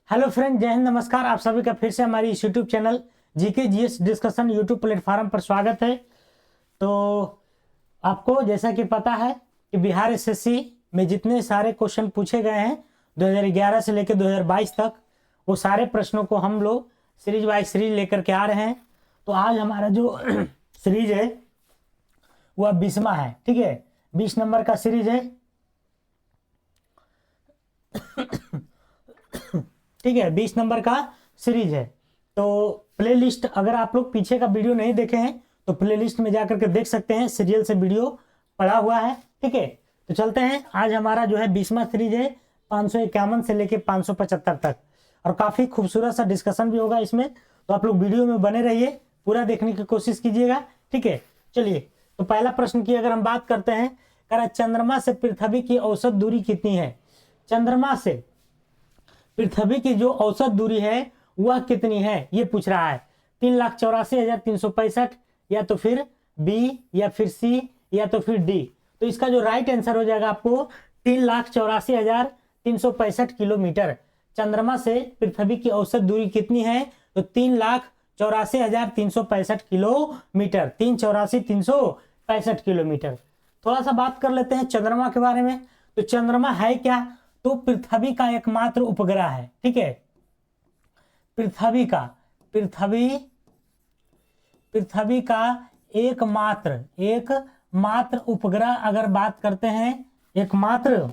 Hello friend, जय हिंद, नमस्कार। आप सभी का फिर से हमारी इस YouTube channel GK GS discussion YouTube platform पर स्वागत है। तो आपको जैसा कि पता है कि बिहार एसएससी में जितने सारे क्वेश्चन पूछे गए हैं 2011 से लेकर 2022 तक, वो सारे प्रश्नों को हम लोग सीरीज बाय सीरीज लेकर के आ रहे हैं। तो आज हमारा जो सीरीज है वह 20वां है। ठीक है, 20 नंबर का सीरीज है। ठीक है, 20 नंबर का सीरीज है। तो प्लेलिस्ट, अगर आप लोग पीछे का वीडियो नहीं देखे हैं तो प्लेलिस्ट में जाकर के देख सकते हैं, सीरियल से वीडियो पड़ा हुआ है। ठीक है, तो चलते हैं। आज हमारा जो है 20वां सीरीज है, 551 से लेके 575 तक, और काफी खूबसूरत सा डिस्कशन भी होगा इसमें। तो आप लोग वीडियो में बने रहिए, पूरा देखने की कोशिश कीजिएगा। ठीक है, चलिए। तो पहला प्रश्न की अगर हम बात करते हैं, कह रहा चंद्रमा से पृथ्वी की औसत दूरी कितनी है। चंद्रमा से पृथ्वी की जो औसत दूरी है वह कितनी है, ये पूछ रहा है। 3,84,365, या तो फिर बी, या फिर सी, या तो फिर डी। तो इसका जो राइट आंसर हो जाएगा आपको 3,84,365 किलोमीटर। चंद्रमा से पृथ्वी की औसत दूरी कितनी है, तो 3,84,365 किलोमीटर। 3,84,365 किलोमीटर। थोड़ा सा बात कर लेते हैं चंद्रमा के बारे में। तो चंद्रमा है क्या, तो पृथ्वी का एकमात्र उपग्रह है। ठीक है, पृथ्वी का एकमात्र उपग्रह अगर बात करते हैं, एकमात्र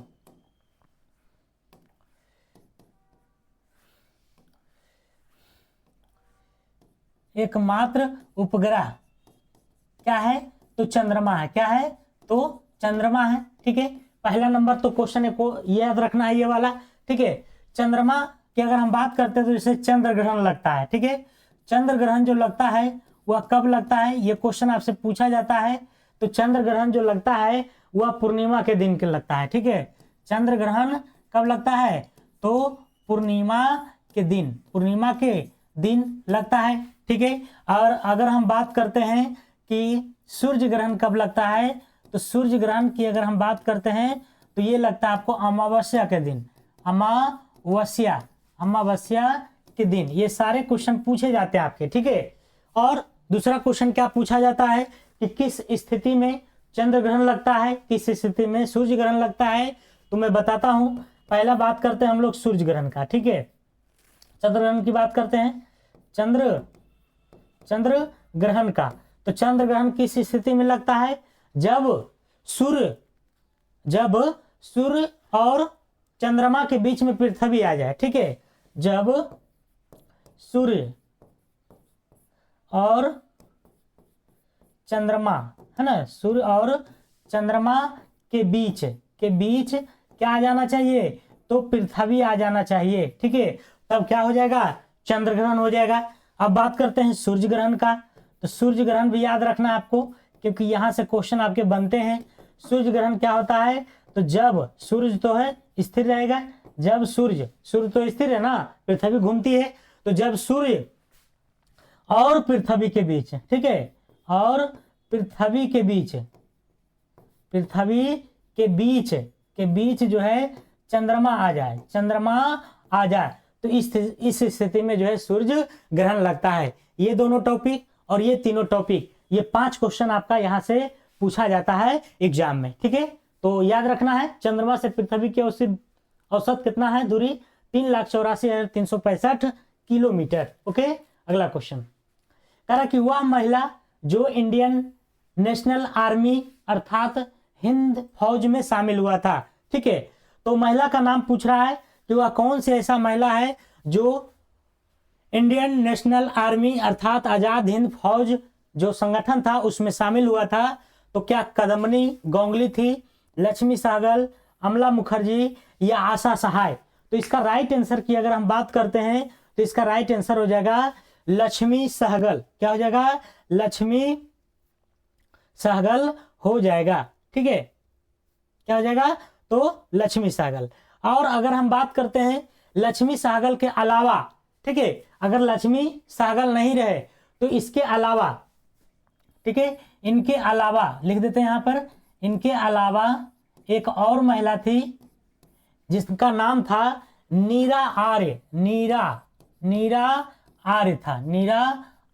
उपग्रह क्या है, तो चंद्रमा है। क्या है, तो चंद्रमा है। ठीक है, पहला नंबर तो क्वेश्चन को याद रखना है, ये वाला। ठीक है, चंद्रमा की अगर हम बात करते हैं तो जैसे चंद्र ग्रहण लगता है। ठीक है, चंद्र ग्रहण जो लगता है वह कब लगता है, ये क्वेश्चन आपसे पूछा जाता है। तो चंद्र ग्रहण जो लगता है वह पूर्णिमा के दिन के लगता है। ठीक है, चंद्र ग्रहण कब लगता है, तो पूर्णिमा के दिन लगता है। ठीक है, और अगर हम बात करते हैं कि सूर्य ग्रहण कब लगता है, तो सूर्य ग्रहण की अगर हम बात करते हैं तो ये लगता है आपको अमावस्या के दिन। अमावस्या के दिन। ये सारे क्वेश्चन पूछे जाते हैं आपके। ठीक है, और दूसरा क्वेश्चन क्या पूछा जाता है कि किस स्थिति में चंद्र ग्रहण लगता है, किस स्थिति में सूर्य ग्रहण लगता है। तो मैं बताता हूं। पहला बात करते हैं हम लोग सूर्य ग्रहण का। ठीक है, चंद्र ग्रहण की बात करते हैं, चंद्र ग्रहण का। तो चंद्र ग्रहण किस स्थिति में लगता है, जब सूर्य और चंद्रमा के बीच में पृथ्वी आ जाए। ठीक है, जब सूर्य और चंद्रमा, है ना, सूर्य और चंद्रमा के बीच क्या आ जाना चाहिए, तो पृथ्वी आ जाना चाहिए। ठीक है, तब क्या हो जाएगा, चंद्र ग्रहण हो जाएगा। अब बात करते हैं सूर्य ग्रहण का। तो सूर्य ग्रहण भी याद रखना है आपको, क्योंकि यहां से क्वेश्चन आपके बनते हैं। सूर्य ग्रहण क्या होता है, तो जब सूर्य तो है स्थिर रहेगा, जब सूर्य तो स्थिर है ना, पृथ्वी घूमती है। तो जब सूर्य और पृथ्वी के बीच, ठीक है, और पृथ्वी के बीच जो है चंद्रमा आ जाए, तो इस स्थिति में जो है सूर्य ग्रहण लगता है। ये दोनों टॉपिक और ये तीनों टॉपिक, ये 5 क्वेश्चन आपका यहां से पूछा जाता है एग्जाम में। ठीक है, तो याद रखना है, चंद्रमा से पृथ्वी की औसत कितना है दूरी, 3,84,365 किलोमीटर। ओके, अगला क्वेश्चन कह रहा कि वह महिला जो इंडियन नेशनल आर्मी अर्थात हिंद फौज में शामिल हुआ था। ठीक है, तो महिला का नाम पूछ रहा है कि वह कौन सी ऐसा महिला है जो इंडियन नेशनल आर्मी अर्थात आजाद हिंद फौज जो संगठन था उसमें शामिल हुआ था। तो क्या कदमनी गोंगली थी, लक्ष्मी सहगल, अमला मुखर्जी, या आशा सहाय। तो इसका राइट आंसर की अगर हम बात करते हैं तो इसका राइट आंसर हो जाएगा लक्ष्मी सहगल। क्या हो जाएगा, लक्ष्मी सहगल हो जाएगा। ठीक है, क्या हो जाएगा, तो लक्ष्मी सहगल। और अगर हम बात करते हैं लक्ष्मी सहगल के अलावा, ठीक है, अगर लक्ष्मी सहगल नहीं रहे तो इसके अलावा, ठीक है, इनके अलावा लिख देते हैं यहां पर, इनके अलावा एक और महिला थी जिसका नाम था नीरा आर्य, नीरा आर्य था, नीरा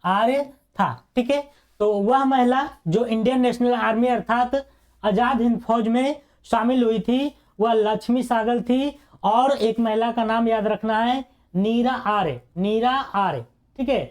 आर्य था। ठीक है, तो वह महिला जो इंडियन नेशनल आर्मी अर्थात आजाद हिंद फौज में शामिल हुई थी वह लक्ष्मी सागल थी। और एक महिला का नाम याद रखना है, नीरा आर्य, नीरा आर्य। ठीक है,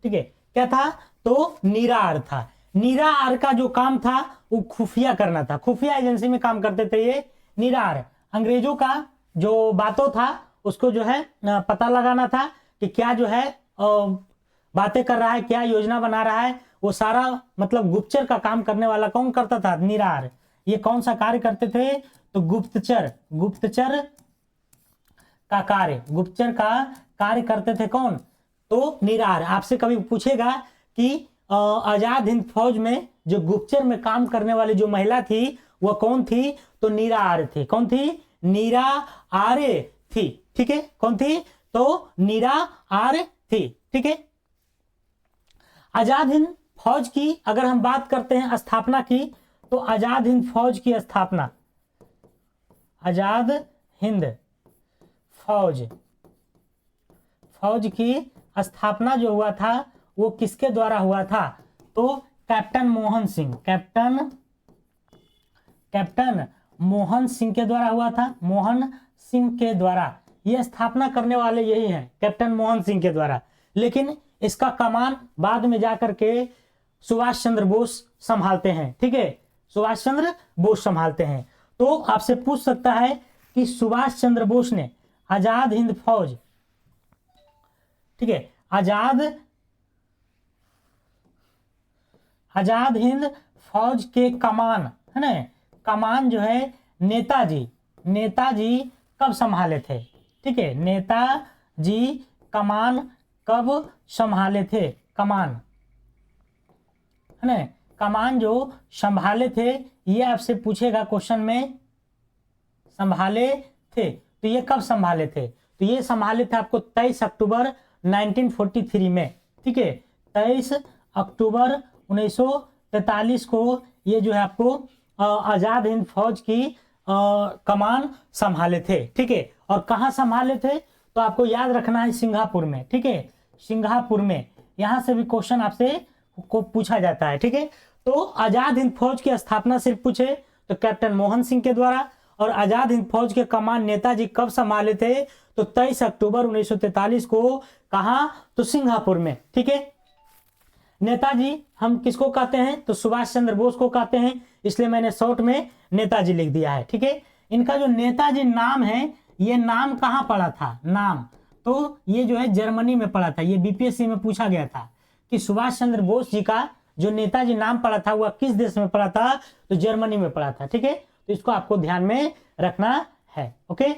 ठीक है, क्या था? तो नीरा आर्य था। नीरा आर्य का जो काम था वो खुफिया करना था, खुफिया एजेंसी में काम करते थे ये नीरा आर्य। अंग्रेजों का जो बातों था उसको जो है पता लगाना था कि क्या जो है बातें कर रहा है, क्या योजना बना रहा है, वो सारा मतलब गुप्तचर का काम करने वाला कौन करता था? नीरा आर्य। ये कौन सा कार्य करते थे? तो गुप्तचर, गुप्तचर का कार्य, गुप्तचर का कार्य करते थे कौन? तो नीरा आर्य। आपसे कभी पूछेगा कि आजाद हिंद फौज में जो गुप्तचर में काम करने वाली जो महिला थी वह कौन थी? तो नीरा आर्य थी। कौन थी? नीरा आर्य थी। ठीक है, कौन थी? तो नीरा आर्य थी। ठीक है, आजाद हिंद फौज की अगर हम बात करते हैं स्थापना की, तो आजाद हिंद फौज की स्थापना, आजाद हिंद फौज की स्थापना जो हुआ था वो किसके द्वारा हुआ था? तो कैप्टन मोहन सिंह, कैप्टन मोहन सिंह के द्वारा हुआ था, मोहन सिंह के द्वारा। ये स्थापना करने वाले यही हैं, कैप्टन मोहन सिंह के द्वारा। लेकिन इसका कमान बाद में जाकर के सुभाष चंद्र बोस संभालते हैं। ठीक है, सुभाष चंद्र बोस संभालते हैं। तो आपसे पूछ सकता है कि सुभाष चंद्र बोस ने आजाद हिंद फौज, ठीक है, आजाद हिंद फौज के कमान है ना, कमान जो है नेताजी कब संभाले थे? ठीक है, नेताजी कमान कब संभाले थे? कमान है ना, कमान जो संभाले थे ये आपसे पूछेगा क्वेश्चन में। संभाले थे तो ये कब संभाले थे? तो ये संभाले थे आपको 23 अक्टूबर 1943 में। ठीक है, 23 अक्टूबर 1943 को ये जो है आपको आजाद हिंद फौज की कमान संभाले थे। ठीक है, और कहाँ संभाले थे? तो आपको याद रखना है सिंगापुर में। ठीक है, सिंगापुर में। यहां से भी क्वेश्चन आपसे को पूछा जाता है। ठीक है, तो आजाद हिंद फौज की स्थापना सिर्फ पूछे तो कैप्टन मोहन सिंह के द्वारा, और आजाद हिंद फौज के कमान नेताजी कब संभाले थे? तो 23 अक्टूबर 1943 को। कहा? तो सिंगापुर में। ठीक है, नेताजी हम किसको कहते हैं? तो सुभाष चंद्र बोस को कहते हैं, इसलिए मैंने शॉर्ट में नेताजी लिख दिया है। ठीक है, इनका जो नेताजी नाम है ये नाम कहाँ पड़ा था? नाम तो ये जो है जर्मनी में पड़ा था। ये बीपीएससी में पूछा गया था कि सुभाष चंद्र बोस जी का जो नेताजी नाम पड़ा था वह किस देश में पड़ा था? तो जर्मनी में पड़ा था। ठीक है, तो इसको आपको ध्यान में रखना है। ओके,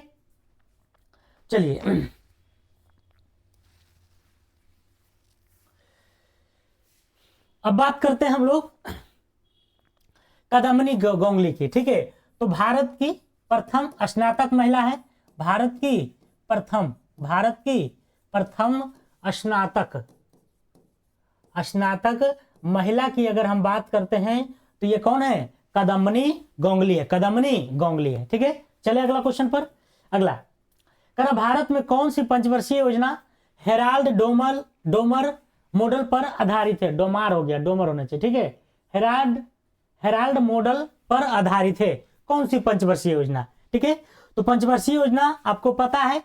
चलिए अब बात करते हैं हम लोग कदम्बनी गोंगली की। ठीक है, तो भारत की प्रथम स्नातक महिला है, भारत की प्रथम स्नातक महिला की अगर हम बात करते हैं तो ये कौन है? कदम्बनी गोंगली है, कदम्बनी गोंगली है। ठीक है, चले अगला क्वेश्चन पर। अगला करा, भारत में कौन सी पंचवर्षीय योजना हेराल्ड डोमर मॉडल पर आधारित है? डोमार हो गया, डोमर होना चाहिए। ठीक है, हेराल्ड मॉडल पर आधारित है। कौन सी पंचवर्षीय योजना? ठीक है, तो पंचवर्षीय योजना आपको पता है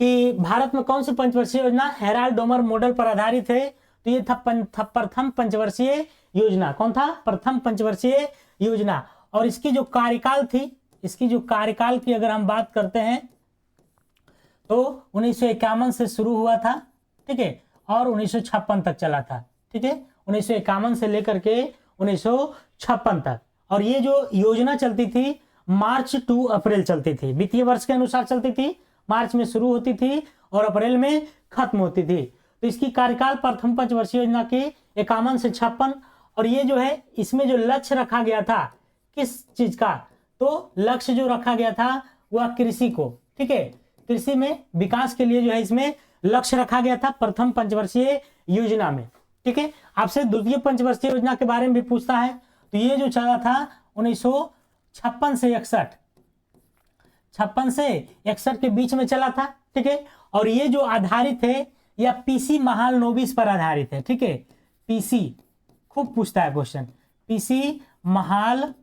कि भारत में कौन सी पंचवर्षीय योजना हेराल्ड डोमर मॉडल पर आधारित है? तो ये था प्रथम पंचवर्षीय योजना। कौन था? प्रथम पंचवर्षीय योजना। और इसकी जो कार्यकाल थी, इसकी जो कार्यकाल की अगर हम बात करते हैं तो 1951 से शुरू हुआ था। ठीक है, और 1956 तक चला था। ठीक है, 1951 से लेकर के 1956 तक। और ये जो योजना चलती थी मार्च टू अप्रैल चलती थी, वित्तीय वर्ष के अनुसार चलती थी। मार्च में शुरू होती थी और अप्रैल में खत्म होती थी। तो इसकी कार्यकाल प्रथम पंचवर्षीय योजना के 51 से 56। और ये जो है इसमें जो लक्ष्य रखा गया था किस चीज का? तो लक्ष्य जो रखा गया था वह कृषि को। ठीक है, कृषि में विकास के लिए जो है इसमें लक्ष्य रखा गया था प्रथम पंचवर्षीय योजना में। ठीक है। आपसे द्वितीय पंचवर्षीय योजना के बारे में भी पूछता है, तो ये जो चला था 1956 से 61, 56 से 61 के बीच में चला था, ठीक है। और ये जो आधारित है या पीसी महालनोबिस पर आधारित है, ठीक है। पीसी खूब पूछता है question, PC Mahalanobis,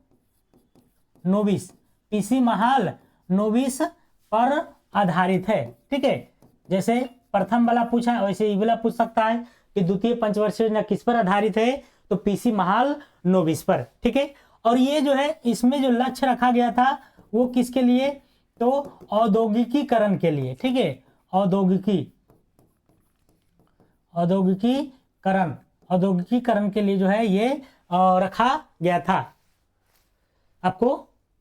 PC Mahalanobis पर आधारित है, ठीक है। जैसे प्रथम वाला पूछा है वैसे ये वाला पूछ सकता है कि द्वितीय पंचवर्षीय योजना किस पर आधारित है, तो पीसी महालनोबिस पर, ठीक है। और ये जो है इसमें जो लक्ष्य रखा गया था वो किसके लिए, तो औद्योगिकीकरण के लिए, ठीक है। औद्योगिकीकरण के लिए जो है ये रखा गया था। आपको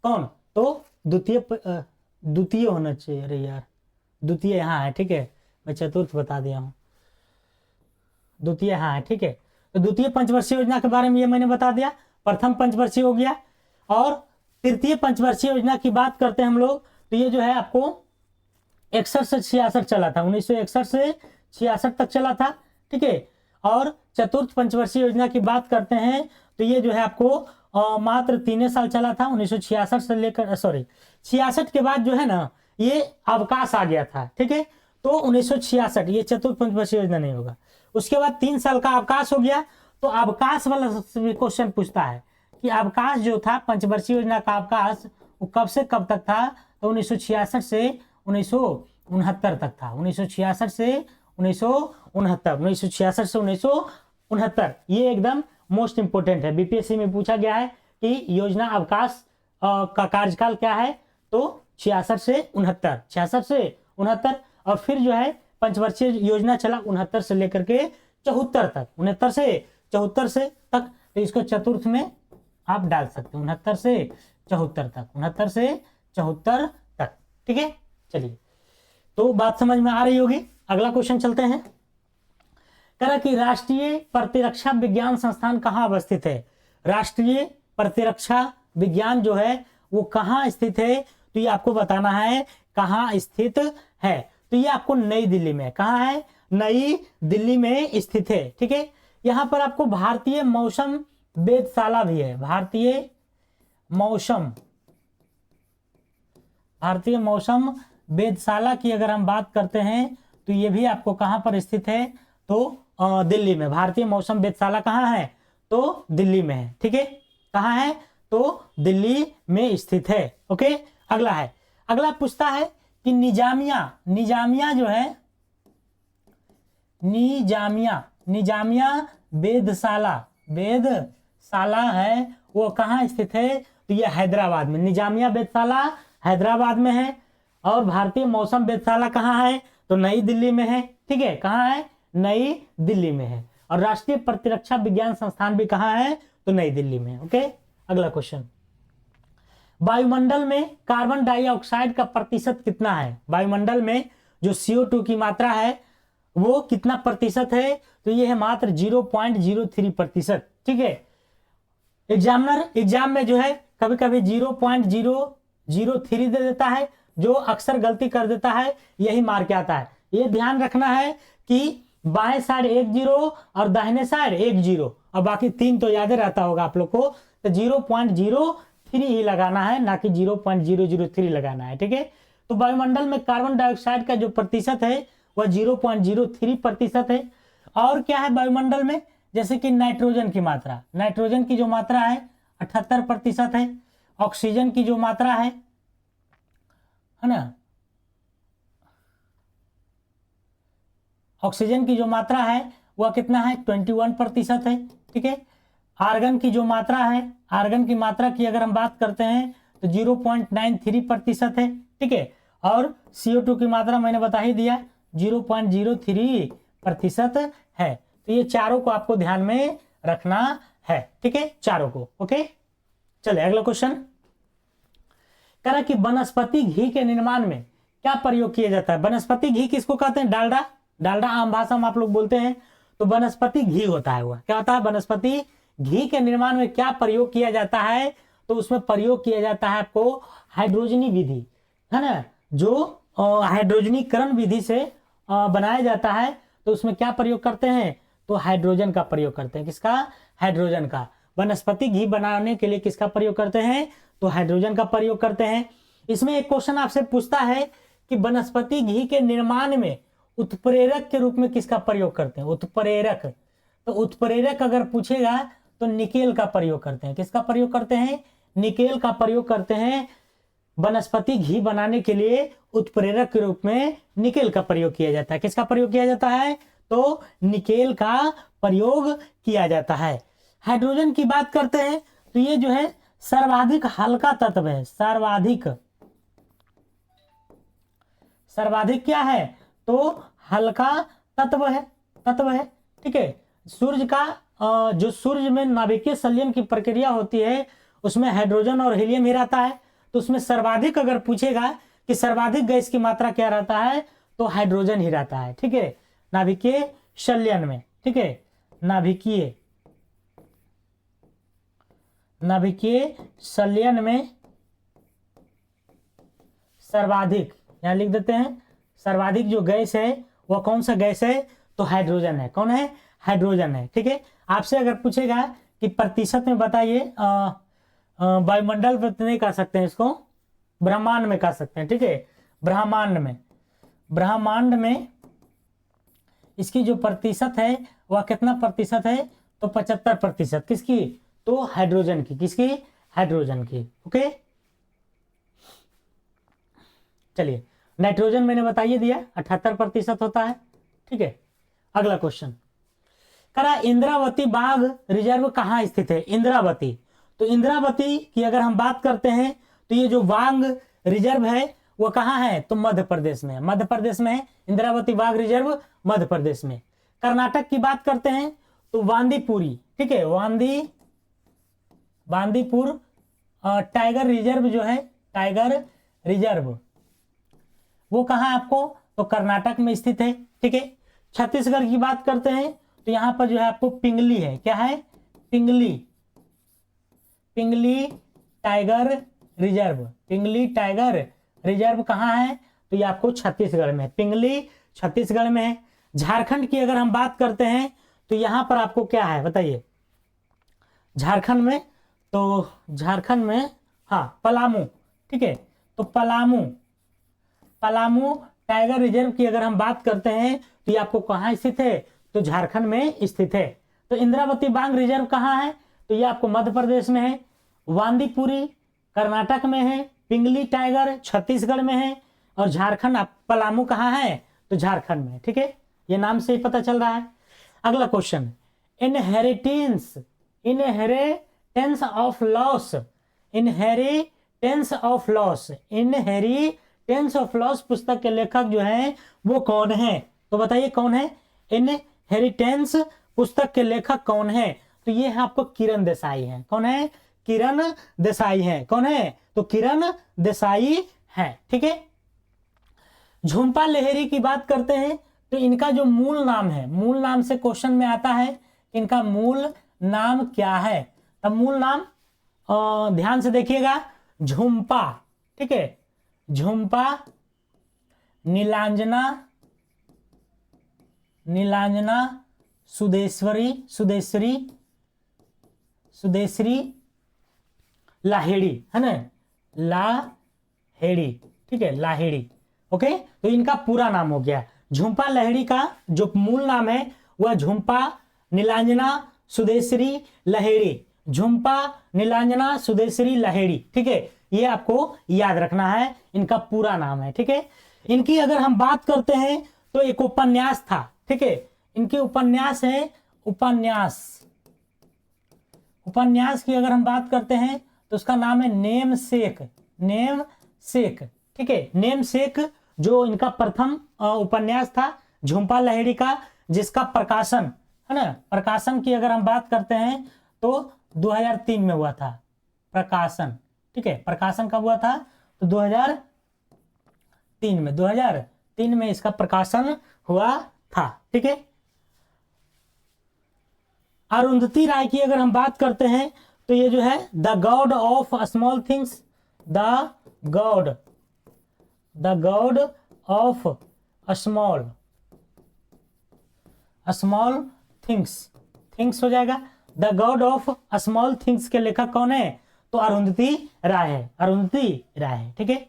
कौन, तो द्वितीय होना चाहिए, अरे यार द्वितीय यहाँ है, ठीक है। मैं चतुर्थ बता दिया हूँ, द्वितीय यहाँ है, ठीक है। तो द्वितीय पंचवर्षीय योजना के बारे में ये मैंने बता दिया, प्रथम पंचवर्षीय हो गया। और तृतीय पंचवर्षीय योजना की बात करते हैं हम लोग, तो ये जो है आपको 61 से 66 चला था, 1961 से 66 तक चला था, ठीक है। और चतुर्थ पंचवर्षीय योजना की बात करते हैं तो ये जो है आपको मात्र 3 साल चला था, 1966 से लेकर 66 के बाद जो है ना ये अवकाश आ गया था, ठीक है। तो 1966 ये चतुर्थ पंचवर्षीय योजना नहीं होगा। उसके बाद 3 साल का अवकाश हो गया, तो अवकाश वाला क्वेश्चन पूछता है कि अवकाश जो था पंचवर्षीय योजना का अवकाश वो कब से कब तक था, तो 1966 से 1969 तक था, 1966 से 1969 से 1969, ये एकदम मोस्ट इंपोर्टेंट है। बीपीएससी में पूछा गया है कि योजना अवकाश का कार्यकाल क्या है, तो 66 से 69, और फिर जो है पंचवर्षीय योजना चला 69 से लेकर के 74 तक, 69 से 74 से तक, तो इसको चतुर्थ में आप डाल सकते हैं, 69 से 74 तक, 69 से 74 तक, ठीक है। चलिए, तो बात समझ में आ रही होगी। अगला क्वेश्चन चलते हैं। कह रहा कि राष्ट्रीय प्रतिरक्षा विज्ञान संस्थान कहाँ अवस्थित है। राष्ट्रीय प्रतिरक्षा विज्ञान जो है वो कहाँ स्थित है, तो ये आपको बताना है कहाँ स्थित है। तो ये आपको नई दिल्ली में, कहाँ है, नई दिल्ली में स्थित है, ठीक है। यहाँ पर आपको भारतीय मौसम वेधशाला भी है, भारतीय मौसम वेधशाला की अगर हम बात करते हैं तो ये भी आपको कहाँ पर स्थित है, तो दिल्ली में। भारतीय मौसम वेधशाला कहाँ है, तो दिल्ली में है, ठीक है। कहाँ है, तो दिल्ली में स्थित है, ओके। अगला पूछता है कि निजामिया जो है, निजामिया वेधशाला है वो कहाँ स्थित है, तो ये हैदराबाद में। निजामिया वेधशाला हैदराबाद में है, और भारतीय मौसम वेधशाला कहाँ है, तो नई दिल्ली में है, ठीक है। कहाँ है, नई दिल्ली में है। और राष्ट्रीय प्रतिरक्षा विज्ञान संस्थान भी कहाँ है, तो नई दिल्ली में, ओके। अगला क्वेश्चन, वायुमंडल में कार्बन डाइऑक्साइड का प्रतिशत कितना है। वायुमंडल में जो CO2 की मात्रा है वो कितना प्रतिशत है, तो ये है मात्र 0.03%, ठीक है। एग्जाम में जो है कभी कभी 0.003 दे देता है, जो अक्सर गलती कर देता है यही मार के आता है। ये ध्यान रखना है कि बाएं साइड 10 और दाहिने साइड 10, और बाकी 3 तो याद रहता होगा आप लोग को, तो 0.03 ही लगाना है, ना कि 0.003 लगाना है, ठीक है। तो वायुमंडल में कार्बन डाइऑक्साइड का जो प्रतिशत है वह 0.03% है। और क्या है वायुमंडल में, जैसे कि नाइट्रोजन की मात्रा, नाइट्रोजन की जो मात्रा है 78% है। ऑक्सीजन की जो मात्रा है ना, ऑक्सीजन की जो मात्रा है वह कितना है, 21% है, ठीक है। आर्गन की जो मात्रा है, आर्गन की मात्रा की अगर हम बात करते हैं तो 0.93% है, ठीक है। और CO2 की मात्रा मैंने बता ही दिया 0.03% है। तो ये चारों को आपको ध्यान में रखना है, ठीक है, चारों को, ओके। चले अगला क्वेश्चन, कह रहा कि वनस्पति घी के निर्माण में क्या प्रयोग किया जाता है। वनस्पति घी किसको कहते हैं, डालडा आम भाषा में आप लोग बोलते हैं, तो वनस्पति घी होता है। वह क्या होता है, वनस्पति घी के निर्माण में क्या प्रयोग किया जाता है, तो उसमें प्रयोग किया जाता है आपको हाइड्रोजनी विधि, है ना, जो हाइड्रोजनीकरण विधि से बनाया जाता है। तो उसमें क्या प्रयोग करते हैं, तो हाइड्रोजन का प्रयोग करते हैं। किसका? हाइड्रोजन का। वनस्पति घी बनाने के लिए किसका प्रयोग करते हैं? तो हाइड्रोजन का प्रयोग करते हैं। इसमें एक क्वेश्चन आपसे पूछता है कि वनस्पति घी के निर्माण में उत्प्रेरक के रूप में किसका प्रयोग करते हैं? उत्प्रेरक। तो उत्प्रेरक अगर पूछेगा तो निकेल का प्रयोग करते हैं। किसका प्रयोग करते हैं? निकेल का प्रयोग करते हैं। वनस्पति घी बनाने के लिए उत्प्रेरक के रूप में निकेल का प्रयोग किया जाता है। किसका प्रयोग किया जाता है? तो निकेल का प्रयोग किया जाता है। हाइड्रोजन की बात करते हैं तो ये जो है सर्वाधिक हल्का तत्व है। सर्वाधिक क्या है? तो हल्का तत्व है। ठीक है। सूर्य का जो सूर्य में नाभिकीय संलयन की प्रक्रिया होती है उसमें हाइड्रोजन और हीलियम ही रहता है। तो उसमें सर्वाधिक अगर पूछेगा कि सर्वाधिक गैस की मात्रा क्या रहता है तो हाइड्रोजन ही रहता है। ठीक है। नाभिकीय संलयन में। ठीक है। नाभिकीय संलयन में सर्वाधिक, यहां लिख देते हैं, सर्वाधिक जो गैस है वह कौन सा गैस है? तो हाइड्रोजन है। कौन है? हाइड्रोजन है। ठीक है। आपसे अगर पूछेगा कि प्रतिशत में बताइए, वायुमंडल में नहीं कर सकते हैं इसको, ब्रह्मांड में कर सकते हैं। ठीक है। ब्रह्मांड में इसकी जो प्रतिशत है वह कितना प्रतिशत है? तो 75%। किसकी? तो हाइड्रोजन की। किसकी? हाइड्रोजन की। ओके। चलिए, नाइट्रोजन मैंने बताइए दिया 78% होता है। ठीक है। अगला क्वेश्चन करा, इंद्रावती बाघ रिजर्व कहाँ स्थित है? इंद्रावती। तो इंद्रावती की अगर हम बात करते हैं तो ये जो बाघ रिजर्व है वो कहाँ है? तो मध्य प्रदेश में है। मध्य प्रदेश में है इंद्रावती बाघ रिजर्व, मध्य प्रदेश में। कर्नाटक की बात करते हैं तो वांदीपुरी। ठीक है। बांदीपुर टाइगर रिजर्व जो है, टाइगर रिजर्व, वो कहाँ है आपको? तो कर्नाटक में स्थित है। ठीक है। छत्तीसगढ़ की बात करते हैं तो यहाँ पर जो है आपको पिंगली है। क्या है? पिंगली टाइगर रिजर्व। पिंगली टाइगर रिजर्व कहाँ है? तो ये आपको छत्तीसगढ़ में। पिंगली छत्तीसगढ़ में है। झारखंड की अगर हम बात करते हैं तो यहाँ पर आपको क्या है बताइए? झारखंड में हाँ, पलामू। ठीक है। तो पलामू टाइगर रिजर्व की अगर हम बात करते हैं तो ये आपको कहाँ स्थित है? तो झारखंड में स्थित है। तो इंद्रावती बाघ रिजर्व कहाँ है? तो ये आपको मध्य प्रदेश में है। वांदीपुरी कर्नाटक में है। पिंगली टाइगर छत्तीसगढ़ में है। और झारखंड पलामू कहाँ है? तो झारखंड में। ठीक है। ये नाम से ही पता चल रहा है। अगला क्वेश्चन, इनहेरिटेंस ऑफ लॉस पुस्तक के लेखक जो हैं वो कौन है? तो बताइए कौन है? इनहेरिटेंस पुस्तक के लेखक कौन है? तो ये है आपको किरण देसाई है। कौन है? किरण देसाई है। कौन है? तो किरण देसाई है। ठीक है। झुंपा लाहिड़ी की बात करते हैं तो इनका जो मूल नाम है, मूल नाम से क्वेश्चन में आता है इनका मूल नाम क्या है? तब मूल नाम ध्यान से देखिएगा, झुंपा। ठीक है। झुंपा नीलांजना सुदेश्वरी लाहिड़ी है ना, लाहिड़ी। ठीक है। लाहिड़ी। ओके। तो इनका पूरा नाम हो गया। झुंपा लाहिड़ी का जो मूल नाम है वह झुंपा नीलांजना सुदेश्वरी लाहिड़ी। झुंपा नीलांजना सुदेश्वरी लाहिड़ी। ठीक है। ये आपको याद रखना है, इनका पूरा नाम है। ठीक है। इनकी अगर हम बात करते हैं तो एक उपन्यास था। ठीक है। इनके उपन्यास है, उपन्यास की अगर हम बात करते हैं तो उसका नाम है नेम सेक। ठीक है। नेम सेक जो इनका प्रथम उपन्यास था झुंपा लाहिड़ी का, जिसका प्रकाशन है ना, प्रकाशन की अगर हम बात करते हैं तो 2003 में हुआ था प्रकाशन। ठीक है। प्रकाशन कब हुआ था? तो 2003 में इसका प्रकाशन हुआ था। ठीक है। अरुंधति राय की अगर हम बात करते हैं तो ये जो है the God of small things, the God of small things, things हो जाएगा। The God of small things के लेखक कौन है? तो अरुंधति राय है, अरुंधति राय है। ठीक है,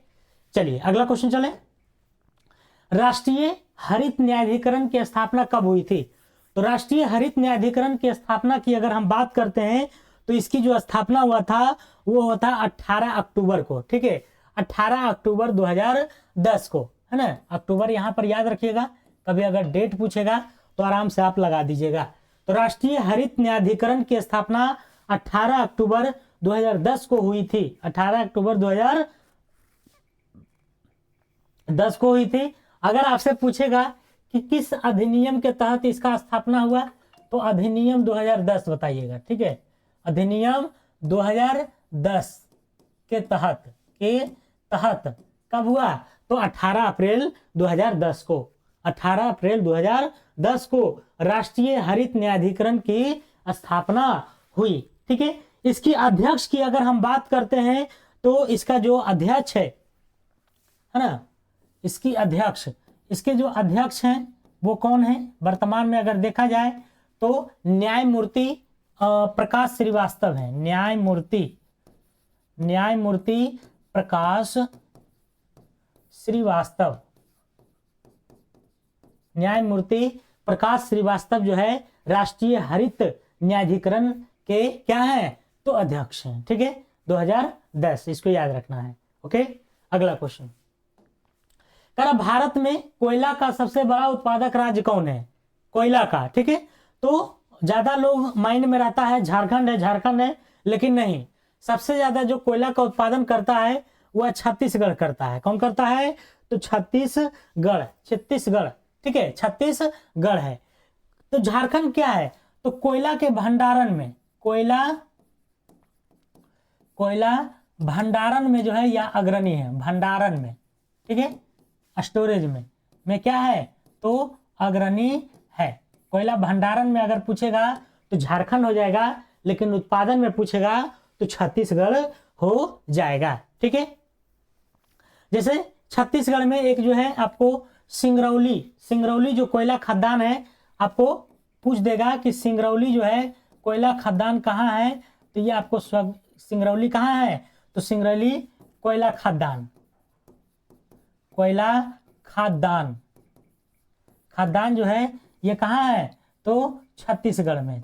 चलिए अगला क्वेश्चन चले। राष्ट्रीय हरित न्यायाधिकरण की स्थापना कब हुई थी? तो राष्ट्रीय हरित न्यायाधिकरण की स्थापना की अगर हम बात करते हैं तो इसकी जो स्थापना हुआ था वो हुआ था 18 अक्टूबर को। ठीक है, 18 अक्टूबर 2010 को, है ना। अक्टूबर यहाँ पर याद रखिएगा, कभी अगर डेट पूछेगा तो आराम से आप लगा दीजिएगा। तो राष्ट्रीय हरित न्यायाधिकरण की स्थापना 18 अक्टूबर 2010 को हुई थी। 18 अक्टूबर 2010 को हुई थी। अगर आपसे पूछेगा कि किस अधिनियम के तहत इसका स्थापना हुआ, तो अधिनियम 2010 बताइएगा। ठीक है, अधिनियम 2010 के तहत कब हुआ? तो 18 अप्रैल 2010 को, 18 अप्रैल 2010 को राष्ट्रीय हरित न्यायाधिकरण की स्थापना हुई। ठीक है, इसकी अध्यक्ष की अगर हम बात करते हैं तो इसका जो अध्यक्ष है ना, इसके जो अध्यक्ष हैं वो कौन है? वर्तमान में अगर देखा जाए तो न्यायमूर्ति प्रकाश श्रीवास्तव है। न्यायमूर्ति प्रकाश श्रीवास्तव, न्यायमूर्ति प्रकाश श्रीवास्तव जो है राष्ट्रीय हरित न्यायाधिकरण के क्या है? तो अध्यक्ष हैं। ठीक है, 2010, इसको याद रखना है। ओके, अगला क्वेश्चन। भारत में कोयला का सबसे बड़ा उत्पादक राज्य कौन है? कोयला का। ठीक है, तो ज्यादा लोग माइंड में रहता है झारखंड है, लेकिन नहीं, सबसे ज्यादा जो कोयला का उत्पादन करता है वह छत्तीसगढ़ करता है। कौन करता है? तो छत्तीसगढ़। ठीक है, छत्तीसगढ़ है। तो झारखंड क्या है? तो कोयला के भंडारण में, कोयला भंडारण में जो है या अग्रणी है, भंडारण में। ठीक है, स्टोरेज में क्या है? तो अग्रणी है। कोयला भंडारण में अगर पूछेगा तो झारखंड हो जाएगा, लेकिन उत्पादन में पूछेगा तो छत्तीसगढ़ हो जाएगा। ठीक है, जैसे छत्तीसगढ़ में एक जो है आपको सिंगरौली जो कोयला खदान है, आपको पूछ देगा कि सिंगरौली जो है कोयला खदान कहाँ है, तो ये आपको सिंगरौली कहाँ है? तो सिंगरौली कोयला खदान जो है ये कहाँ है? तो छत्तीसगढ़ में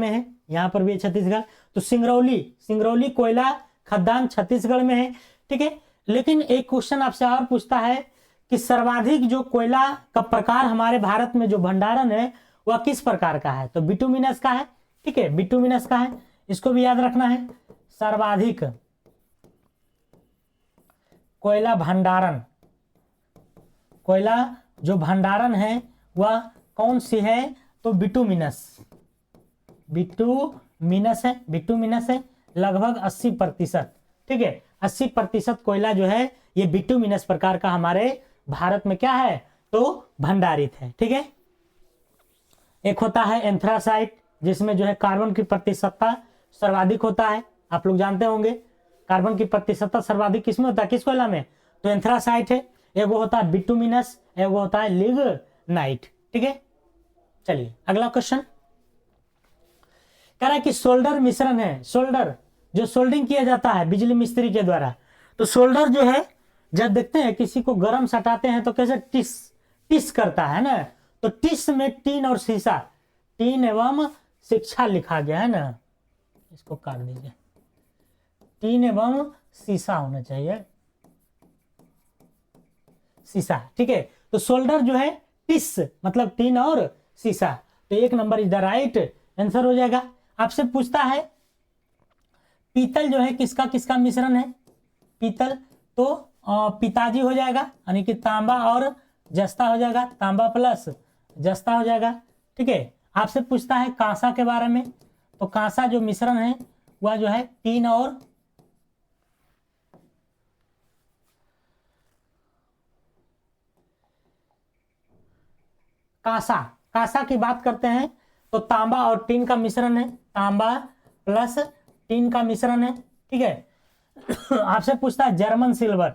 है। यहाँ पर भी छत्तीसगढ़। तो सिंगरौली कोयला खदान छत्तीसगढ़ में है। ठीक है, लेकिन एक क्वेश्चन आपसे और पूछता है कि सर्वाधिक जो कोयला का प्रकार हमारे भारत में जो भंडारण है वह किस प्रकार का है? तो बिटुमिनस का है। ठीक है, बिटुमिनस का है, इसको भी याद रखना है। सर्वाधिक कोयला जो भंडारण है वह कौन सी है? तो बिटुमिनस है, लगभग 80%। ठीक है, 80% कोयला जो है ये बिटुमिनस प्रकार का हमारे भारत में क्या है? तो भंडारित है। ठीक है, एक होता है एंथ्रासाइट, जिसमें जो है कार्बन की प्रतिशतता सर्वाधिक होता है। आप लोग जानते होंगे कार्बन की प्रतिशतता सर्वाधिक किसमें होता है? किस कोयला में? तो एंथ्रासाइट है। एक वो होता है बिटुमिनस, एक वो होता है लिग्नाइट। ठीक है, चलिए अगला क्वेश्चन। कह रहा है कि सोल्डर मिश्रण है, सोल्डर जो सोल्डिंग किया जाता है बिजली मिस्त्री के द्वारा, तो सोल्डर जो है जब देखते हैं किसी को गर्म सटाते हैं तो कैसे टिस करता है ना, तो टिस में टीन और शीशा, टीन एवं शिक्षा लिखा गया है ना, इसको काट दीजिए, टीन एवं शीशा होना चाहिए, शीशा। ठीक है, तो सोल्डर जो है टिस मतलब टीन और शीशा, तो 1 number is the right answer हो जाएगा। आपसे पूछता है पीतल जो है किसका किसका मिश्रण है? पीतल तो पिताजी हो जाएगा, यानी कि तांबा और जस्ता हो जाएगा, तांबा प्लस जस्ता हो जाएगा। ठीक है, आपसे पूछता है कांसा के बारे में, तो कांसा जो मिश्रण है वह जो है टीन और कांसा की बात करते हैं तो तांबा और टीन का मिश्रण है, तांबा प्लस टीन का मिश्रण है। ठीक है, आपसे पूछता है जर्मन सिल्वर,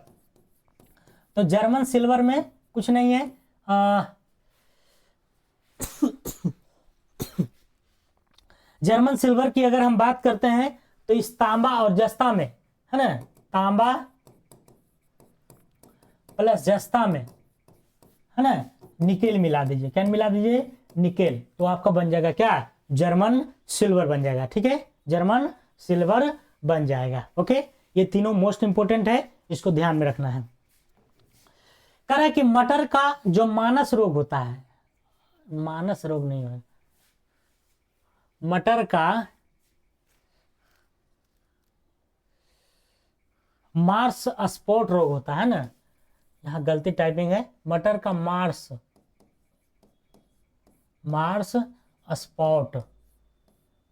तो जर्मन सिल्वर में कुछ नहीं है, जर्मन सिल्वर की अगर हम बात करते हैं तो इस तांबा और जस्ता में, है ना, तांबा प्लस जस्ता में, है ना, निकेल मिला दीजिए। क्या मिला दीजिए? निकेल। तो आपका बन जाएगा क्या? जर्मन सिल्वर बन जाएगा। ठीक है, जर्मन सिल्वर बन जाएगा। ओके, ये तीनों मोस्ट इंपोर्टेंट है, इसको ध्यान में रखना है। कह रहा है कि मटर का जो मानस रोग होता है, मानस रोग नहीं है, मटर का मार्स स्पॉट रोग होता है ना, यहां गलती टाइपिंग है, मटर का मार्स स्पॉट,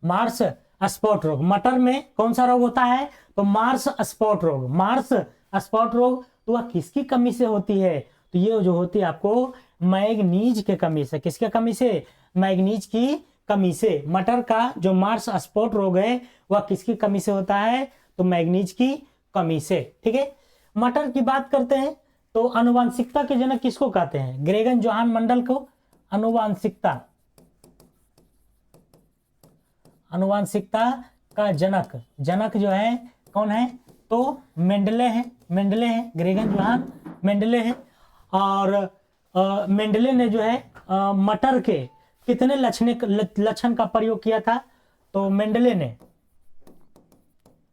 मार्स स्पॉट रोग, मटर में कौन सा रोग होता है? तो मार्स स्पॉट रोग। मार्स स्पॉट रोग तो वह किसकी कमी से होती है? तो ये जो होती है आपको मैग्नीज के कमी से। किसके कमी से? मैग्नीज की कमी से। मटर का जो मार्स स्पॉट रोग है वह किसकी कमी से होता है? तो मैग्नीज की कमी से। ठीक है, मटर की बात करते हैं तो आनुवांशिकता के जनक किसको कहते हैं? ग्रेगन जोहान मंडल को आनुवांशिकता का जनक जो है कौन है? तो मेंडले है, ग्रेगन जोहान मेंडले है। और मेंडले ने जो है मटर के कितने लक्षण का प्रयोग किया था? तो मेंडले ने,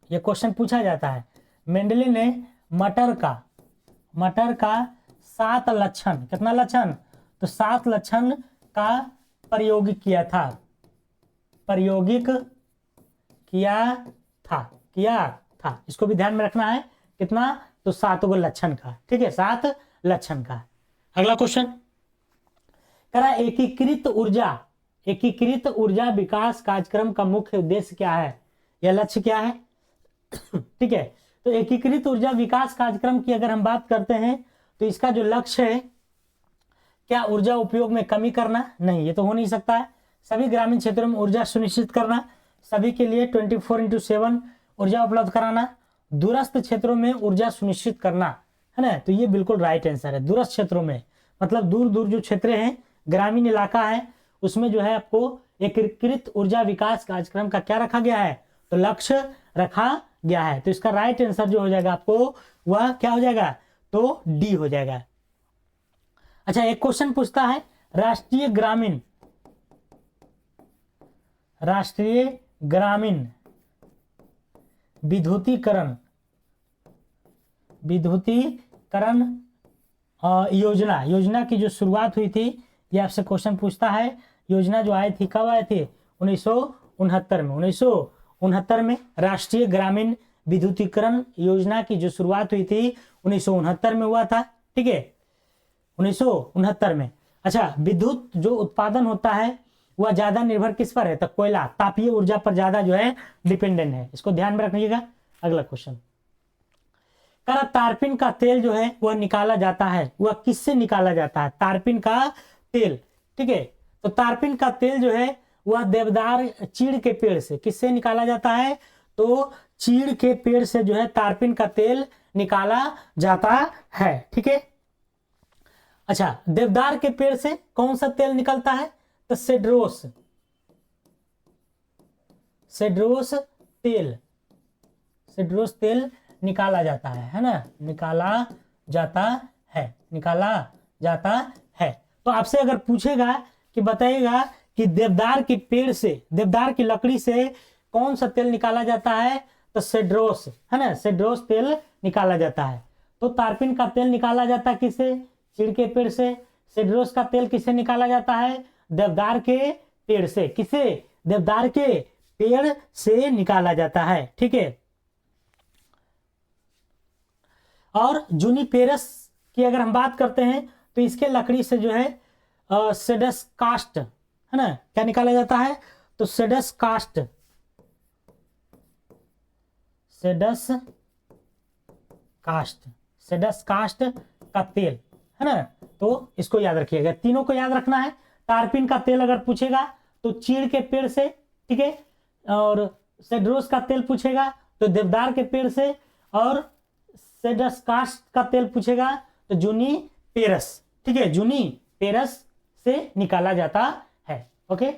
ये क्वेश्चन पूछा जाता है, मेंडले ने मटर का 7 लक्षण, कितना लक्षण? तो 7 लक्षण का प्रयोगिक किया था, इसको भी ध्यान में रखना है। कितना? तो 7 गो लक्षण का। ठीक है, 7 लक्षण का। अगला क्वेश्चन कह रहा है एकीकृत ऊर्जा विकास कार्यक्रम का मुख्य उद्देश्य क्या है या लक्ष्य क्या है? ठीक है, तो एकीकृत ऊर्जा विकास कार्यक्रम की अगर हम बात करते हैं तो इसका जो लक्ष्य है, क्या ऊर्जा उपयोग में कमी करना? नहीं, ये तो हो नहीं सकता है। सभी ग्रामीण क्षेत्रों में ऊर्जा सुनिश्चित करना, सभी के लिए 24/7 ऊर्जा उपलब्ध कराना, दूरस्थ क्षेत्रों में ऊर्जा सुनिश्चित करना, है ना। तो ये बिल्कुल राइट आंसर है। दूरस्थ क्षेत्रों में मतलब दूर दूर जो क्षेत्र हैं, ग्रामीण इलाका है, उसमें जो है आपको एकीकृत ऊर्जा विकास कार्यक्रम का क्या रखा गया है? तो लक्ष्य रखा गया है। तो इसका राइट आंसर जो हो जाएगा आपको वह क्या हो जाएगा? तो डी हो जाएगा। अच्छा, एक क्वेश्चन पूछता है राष्ट्रीय ग्रामीण विद्युतीकरण योजना की जो शुरुआत हुई थी, ये आपसे क्वेश्चन पूछता है। योजना जो आई थी, कब आई थी? 1969 में राष्ट्रीय ग्रामीण विद्युतीकरण योजना की जो शुरुआत हुई थी 1969 में हुआ था। ठीक है, 1969 में। अच्छा, विद्युत जो उत्पादन होता है वह ज्यादा निर्भर किस पर है? तो कोयला, तापीय ऊर्जा पर ज्यादा जो है डिपेंडेंट है। इसको ध्यान में रखिएगा। अगला क्वेश्चन, तारपीन का तेल जो है वह निकाला जाता है, वह किससे निकाला जाता है? तारपीन का तेल। ठीक है, तो तारपीन का तेल जो है वह देवदार चीड़ के पेड़ से किससे निकाला जाता है? तो चीड़ के पेड़ से जो है तारपीन का तेल निकाला जाता है। ठीक है, अच्छा, देवदार के पेड़ से कौन सा तेल निकलता है? तो सेड्रोस तेल निकाला जाता है ना, निकाला जाता है। तो आपसे अगर पूछेगा कि बताइएगा कि देवदार के पेड़ से, देवदार की लकड़ी से कौन सा तेल निकाला जाता है? तो सेड्रोस, है ना, सेड्रोस तेल निकाला जाता है। तो तारपीन का तेल निकाला जाता है किससे? चीड़ के पेड़ से। सेड्रोस का तेल किससे निकाला जाता है? देवदार के पेड़ से। किसे? देवदार के पेड़ से निकाला जाता है। ठीक है, और जूनिपेरस की अगर हम बात करते हैं तो इसके लकड़ी से जो है सेडस कास्ट, है ना, क्या निकाला जाता है? तो सेडस कास्ट का तेल, है ना। तो इसको याद रखिएगा, तीनों को याद रखना है। तारपीन का तेल अगर पूछेगा तो चीड़ के पेड़ से, ठीक है, और सेड्रोस का तेल पूछेगा तो देवदार के पेड़ से, और सेडस कास्ट का तेल पूछेगा तो जूनिपेरस। ठीक है, जूनिपेरस से निकाला जाता है। ओके,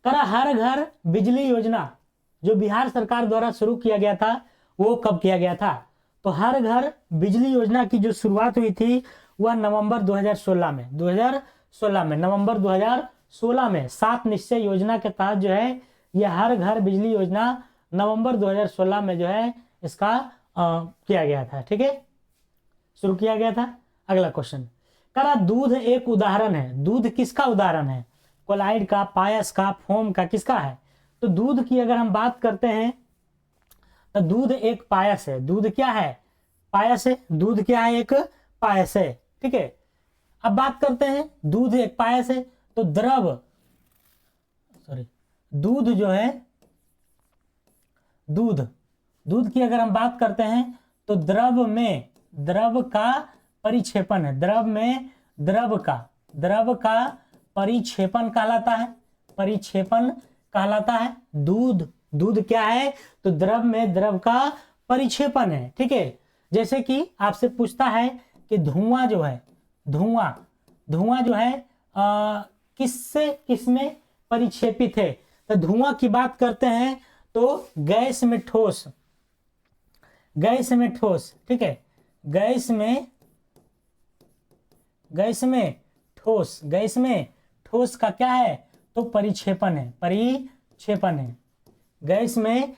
करा हर घर बिजली योजना जो बिहार सरकार द्वारा शुरू किया गया था वो कब किया गया था? तो हर घर बिजली योजना की जो शुरुआत हुई थी वह नवंबर 2016 में, 2016 में, नवंबर 2016 में 7 निश्चय योजना के तहत जो है यह हर घर बिजली योजना नवंबर 2016 में जो है इसका किया गया था। ठीक है, शुरू किया गया था। अगला क्वेश्चन, करा दूध एक उदाहरण है। दूध किसका उदाहरण है? कोलाइड का, पायस का, फोम का, किसका है? तो दूध की अगर हम बात करते हैं तो दूध एक पायस है। दूध क्या है? पायस है। दूध क्या है? एक पायस है। ठीक है, अब बात करते हैं दूध एक पायस है तो दूध जो है, दूध की अगर हम बात करते हैं तो द्रव का परिक्षेपण है। द्रव का परिक्षेपण कहलाता है। परिक्षेपण कहलाता है। दूध क्या है? तो द्रव में द्रव का परिक्षेपण है। ठीक है, जैसे कि आपसे पूछता है कि धुआं जो है किससे किसमें परिक्षेपित है? तो धुआं की बात करते हैं तो गैस में ठोस, ठीक है, गैस में ठोस का क्या है? तो परिक्षेपण है। गैस में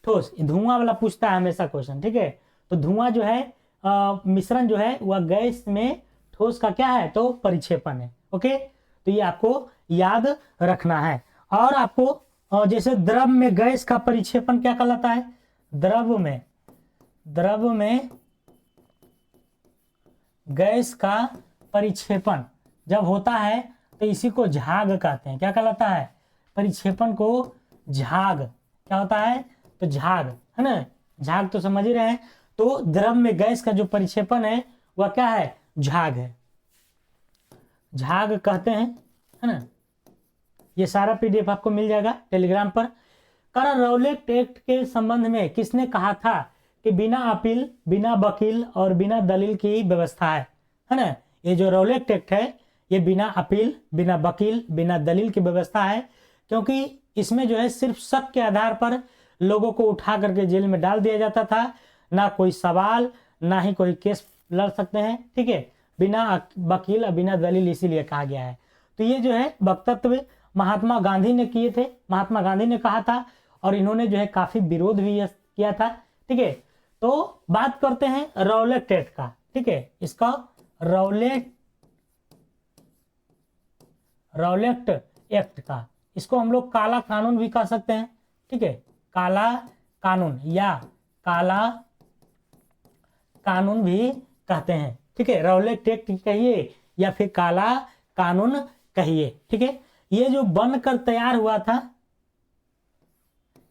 ठोस, धुआं वाला पूछता है हमेशा क्वेश्चन। ठीक है, तो धुआं जो है मिश्रण जो है वह गैस में ठोस का क्या है? तो परिक्षेपण है। ओके, तो ये आपको याद रखना है। और आपको जैसे द्रव में गैस का परिक्षेपण क्या कहलाता है? द्रव में गैस का परिक्षेपण जब होता है तो इसी को झाग कहते हैं। क्या कहलाता है? परिक्षेपण को झाग। क्या होता है? तो झाग, है ना? झाग तो समझ ही रहे हैं। तो द्रव में गैस का जो परिक्षेपण है वह क्या है? झाग है, झाग कहते हैं, है ना? ये सारा पीडीएफ आपको मिल जाएगा टेलीग्राम पर। करा रौलेट एक्ट के संबंध में किसने कहा था कि बिना अपील, बिना वकील और बिना दलील की व्यवस्था है ना? ये जो रौलेट एक्ट है ये बिना अपील, बिना वकील, बिना दलील की व्यवस्था है, क्योंकि इसमें जो है सिर्फ शक के आधार पर लोगों को उठा करके जेल में डाल दिया जाता था। ना कोई सवाल, ना ही कोई केस लड़ सकते हैं। ठीक है, बिना वकील और बिना दलील, इसीलिए कहा गया है। तो ये जो है वक्तव्य महात्मा गांधी ने किए थे, महात्मा गांधी ने कहा था और इन्होंने जो है काफी विरोध भी किया था। ठीक है, तो बात करते हैं रौलेट एक्ट का। ठीक है, इसका रौलेट एक्ट का, इसको हम लोग काला कानून भी कह सकते हैं। ठीक है, काला कानून या काला कानून भी कहते हैं। ठीक है, रौलेट एक्ट कहिए या फिर काला कानून कहिए। ठीक है, ये जो बनकर तैयार हुआ था,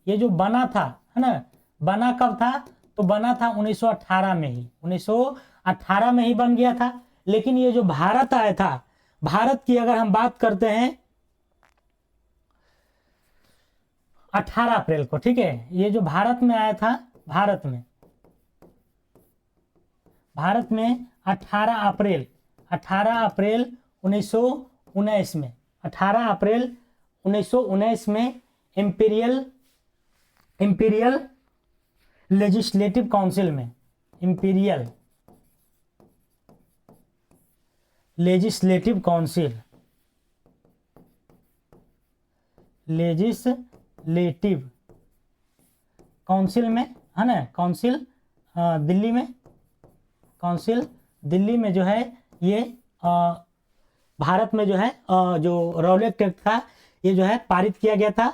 ये जो बना था, है ना, बना कब था? तो बना था 1918 में ही, 1918 में ही बन गया था। लेकिन ये जो भारत आया था, भारत की अगर हम बात करते हैं 18 अप्रैल को। ठीक है, ये जो भारत में आया था, भारत में 18 अप्रैल 1919 में, 18 अप्रैल 1919 में इंपीरियल लेजिस्लेटिव काउंसिल में, imperial legislative council, legislative council में, है ना, काउंसिल दिल्ली में, काउंसिल दिल्ली में जो है ये भारत में जो है जो रौलेट एक्ट था ये जो है पारित किया गया था।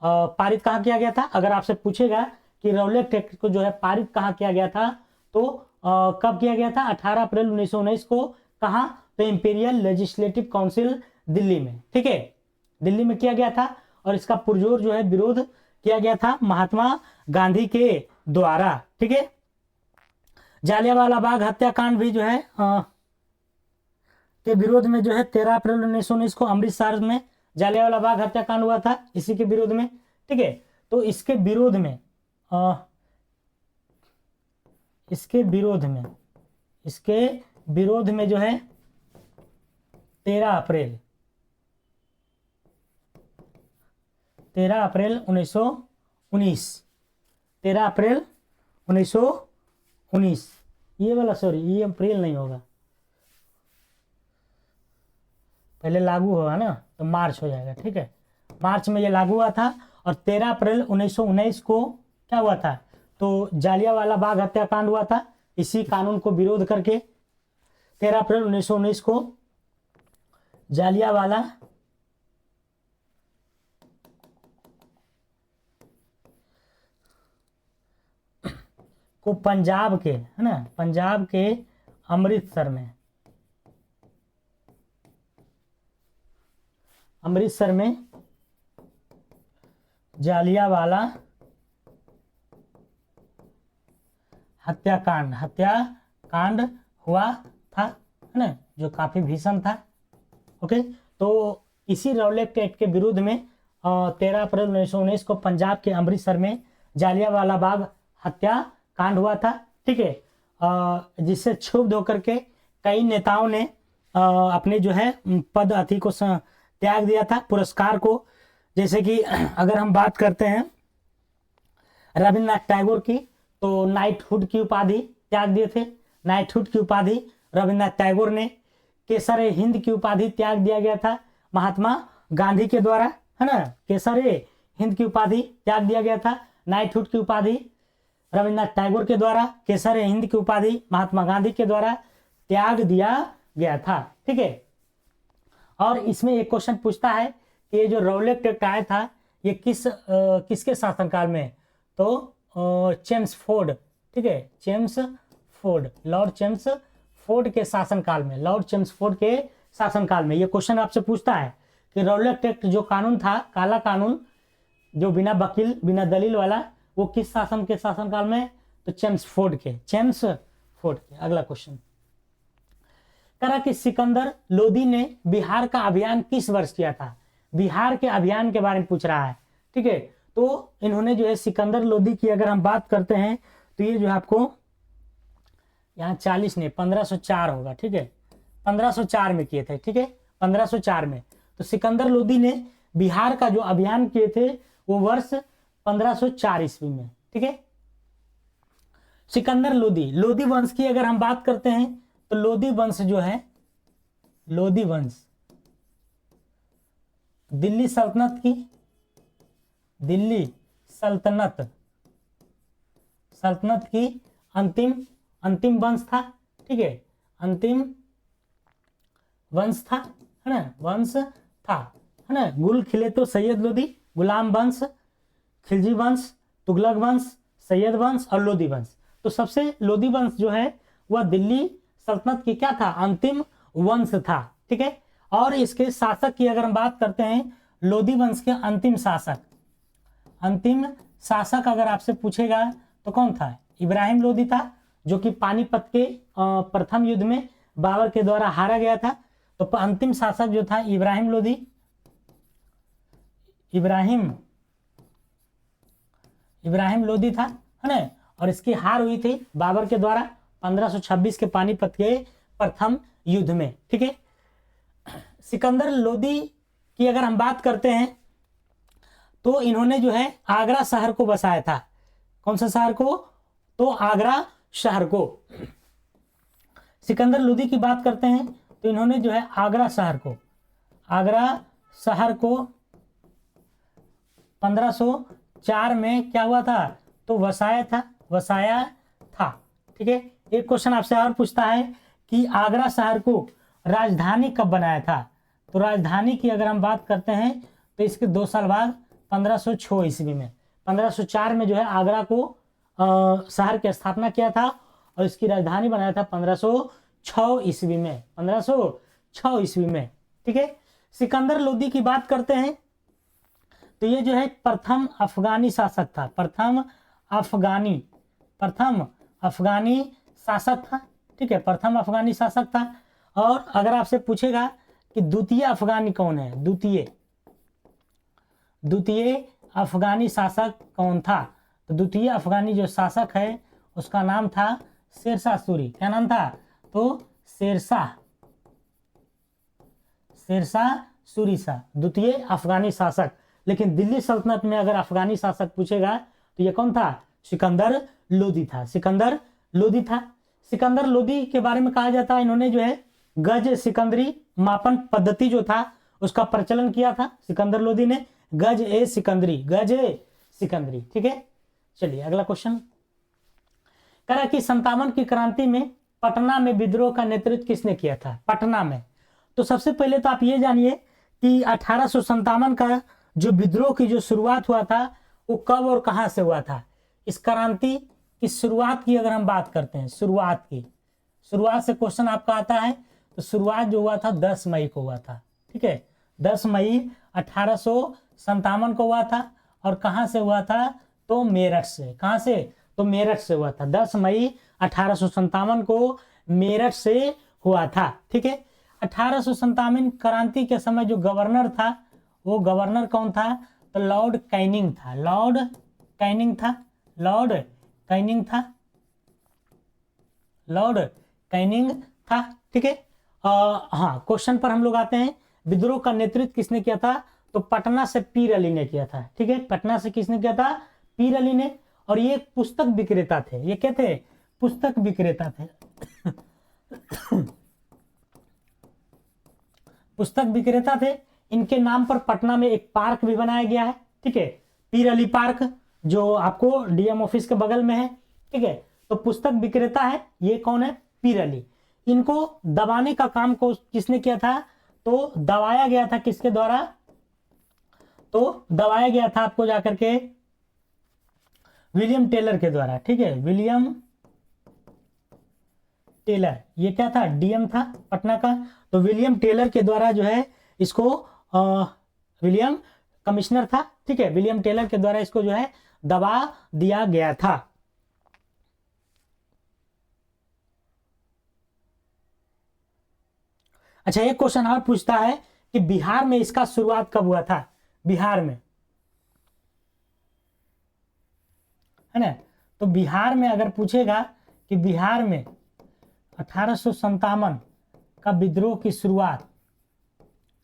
पारित कहाँ किया गया था? अगर आपसे पूछेगा कि रौलेट एक्ट को जो है पारित कहाँ किया गया था तो कब किया गया था? 18 अप्रैल 1919 को। कहाँ? तो इंपीरियल लेजिस्लेटिव काउंसिल दिल्ली में। ठीक है, दिल्ली में किया गया था और इसका पुरजोर जो है विरोध किया गया था महात्मा गांधी के द्वारा। ठीक है, जालियांवाला बाग हत्याकांड भी जो है के विरोध में जो है 13 अप्रैल 1919 को अमृतसर में जालियांवाला बाग हत्याकांड हुआ था, इसी के विरोध में। ठीक है, तो इसके विरोध में जो है 13 अप्रैल 1919, 13 अप्रैल 1919, ये वाला सॉरी, ये अप्रैल नहीं होगा, पहले लागू होगा ना तो मार्च हो जाएगा, ठीक है। मार्च में ये लागू हुआ था और 13 अप्रैल 1919 को क्या हुआ था, तो जालियांवाला बाग हत्याकांड हुआ था। इसी कानून को विरोध करके 13 अप्रैल 1919 को जालियांवाला को पंजाब के, है ना, पंजाब के अमृतसर में जालियांवाला हत्याकांड हुआ था, है ना, जो काफी भीषण था। ओके, तो इसी रौलट एक्ट के विरुद्ध में 13 अप्रैल 1919 को पंजाब के अमृतसर में जालियांवाला बाग हत्याकांड हुआ था, ठीक है। जिससे क्षुब्ध होकर के कई नेताओं ने अपने जो है पद अथी को त्याग दिया था, पुरस्कार को। जैसे कि अगर हम बात करते हैं रविन्द्रनाथ टैगोर की, तो नाइटहुड की उपाधि त्याग दिए थे। नाइटहुड की उपाधि रविन्द्रनाथ टैगोर ने। केसर हिंद की उपाधि त्याग दिया गया था महात्मा गांधी के द्वारा, है ना। केसर हिंद की उपाधि त्याग दिया गया था। नाइटहुड की उपाधि रविन्द्रनाथ टैगोर के द्वारा, केसर हिंद की उपाधि महात्मा गांधी के द्वारा त्याग दिया गया था, ठीक है। और इसमें एक क्वेश्चन पूछता है कि ये जो रौलट एक्ट आया था ये किसके शासनकाल में, तो चेम्सफोर्ड, ठीक है, चेम्सफोर्ड, लॉर्ड चेम्सफोर्ड के शासनकाल में, लॉर्ड चेम्सफोर्ड के शासनकाल में। ये क्वेश्चन आपसे पूछता है कि रौलट एक्ट जो कानून था, काला कानून, जो बिना वकील बिना दलील वाला, वो किस शासन के शासनकाल में, तो चेम्सफोर्ड के। अगला क्वेश्चन करा कि सिकंदर लोदी ने बिहार का अभियान किस वर्ष किया था। बिहार के अभियान के बारे में पूछ रहा है, ठीक है। तो इन्होंने जो है सिकंदर लोदी की अगर हम बात करते हैं तो ये जो है आपको यहाँ 40 नहीं 1504 होगा, ठीक है, 1504 में किए थे, ठीक है, 1504 में। तो सिकंदर लोदी ने बिहार का जो अभियान किए थे वो वर्ष 1504 ईस्वी में, ठीक है। सिकंदर लोदी वंश की अगर हम बात करते हैं तो लोदी वंश जो है, लोदी वंश दिल्ली सल्तनत की अंतिम वंश था, ठीक है, अंतिम वंश था, है ना, वंश था, है ना। गुल खिले तो सैयद लोदी, गुलाम वंश, खिलजी वंश, तुगलक वंश, सैयद वंश और लोदी वंश। तो सबसे लोदी वंश जो है वह दिल्ली सल्तनत की क्या था, अंतिम वंश था, ठीक है। और इसके शासक की अगर हम बात करते हैं, लोदी वंश के अंतिम शासक अगर आपसे पूछेगा तो कौन था, इब्राहिम लोदी था, जो कि पानीपत के प्रथम युद्ध में बाबर के द्वारा हारा गया था। तो अंतिम शासक जो था इब्राहिम लोदी था, है ना। और इसकी हार हुई थी बाबर के द्वारा 1526 के पानीपत के प्रथम युद्ध में, ठीक है। सिकंदर लोदी की अगर हम बात करते हैं तो इन्होंने जो है आगरा शहर को बसाया था। कौन सा शहर को, तो आगरा शहर को। सिकंदर लोदी की बात करते हैं तो इन्होंने जो है आगरा शहर को 1504 में क्या हुआ था, तो वसाया था, ठीक है। एक क्वेश्चन आपसे और पूछता है कि आगरा शहर को राजधानी कब बनाया था। तो राजधानी की अगर हम बात करते हैं तो इसके 2 साल बाद 1506 ईस्वी में, 1504 में जो है आगरा को शहर की स्थापना किया था और इसकी राजधानी बनाया था 1506 ईस्वी में, 1506 ईस्वी में, ठीक है। सिकंदर लोदी की बात करते हैं तो ये जो है प्रथम अफगानी शासक था, प्रथम अफगानी शासक था, ठीक है, प्रथम अफगानी शासक था। और अगर आपसे पूछेगा कि द्वितीय अफगानी कौन है, द्वितीय अफगानी शासक कौन था, तो द्वितीय अफगानी जो शासक है उसका नाम था शेरशाह सूरी। क्या नाम था, तो शेरशाह शेरशाह सूरी शाह, द्वितीय अफगानी शासक। लेकिन दिल्ली सल्तनत में अगर अफगानी शासक पूछेगा तो ये कौन था? सिकंदर लोदी था। सिकंदर लोदी था। सिकंदर लोदी के बारे में कहा जाता है इन्होंने जो है गज सिकंदरी मापन पद्धति जो था उसका प्रचलन किया था। सिकंदर लोदी ने गज ए सिकंदरी, गज ए सिकंदरी। ठीक है, चलिए अगला क्वेश्चन। कह रहा कि 57 की क्रांति में पटना में विद्रोह का नेतृत्व किसने किया था? पटना में। तो सबसे पहले तो आप ये जानिए कि 1857 का जो विद्रोह की जो शुरुआत हुआ था वो कब और कहां से हुआ था? इस क्रांति की शुरुआत की अगर हम बात करते हैं, शुरुआत की, शुरुआत से क्वेश्चन आपका आता है तो शुरुआत जो हुआ था 10 मई को हुआ था। ठीक है, 10 मई 1857 को हुआ था। और कहां से हुआ था? तो मेरठ से। कहां से? तो मेरठ से हुआ था। 10 मई 1857 को मेरठ से हुआ था। ठीक है, 1857 क्रांति के समय जो गवर्नर था वो गवर्नर कौन था? तो लॉर्ड कैनिंग था। लॉर्ड कैनिंग था। लॉर्ड कैनिंग था। लॉर्ड कैनिंग था। ठीक है, हाँ, क्वेश्चन पर हम लोग आते हैं। विद्रोह का नेतृत्व किसने किया था? तो पटना से पीर अली ने किया था। ठीक है, पटना से किसने किया था? पीर अली ने। और ये पुस्तक विक्रेता थे। ये क्या थे? पुस्तक विक्रेता थे। पुस्तक विक्रेता थे। इनके नाम पर पटना में एक पार्क भी बनाया गया है। ठीक है, पीर अली पार्क जो आपको डीएम ऑफिस के बगल में है। ठीक है, तो पुस्तक विक्रेता है ये कौन है? पीर अली। इनको दबाने का काम को किसने किया था? तो दबाया गया था किसके द्वारा? तो दबाया गया था आपको जाकर के विलियम टेलर के द्वारा। ठीक है, विलियम टेलर, ये क्या था? डीएम था पटना का। तो विलियम टेलर के द्वारा जो है इसको विलियम कमिश्नर था। ठीक है, विलियम टेलर के द्वारा इसको जो है दबा दिया गया था। अच्छा, एक क्वेश्चन और पूछता है कि बिहार में इसका शुरुआत कब हुआ था? बिहार में, है ना? तो बिहार में अगर पूछेगा कि बिहार में 1857 का विद्रोह की शुरुआत,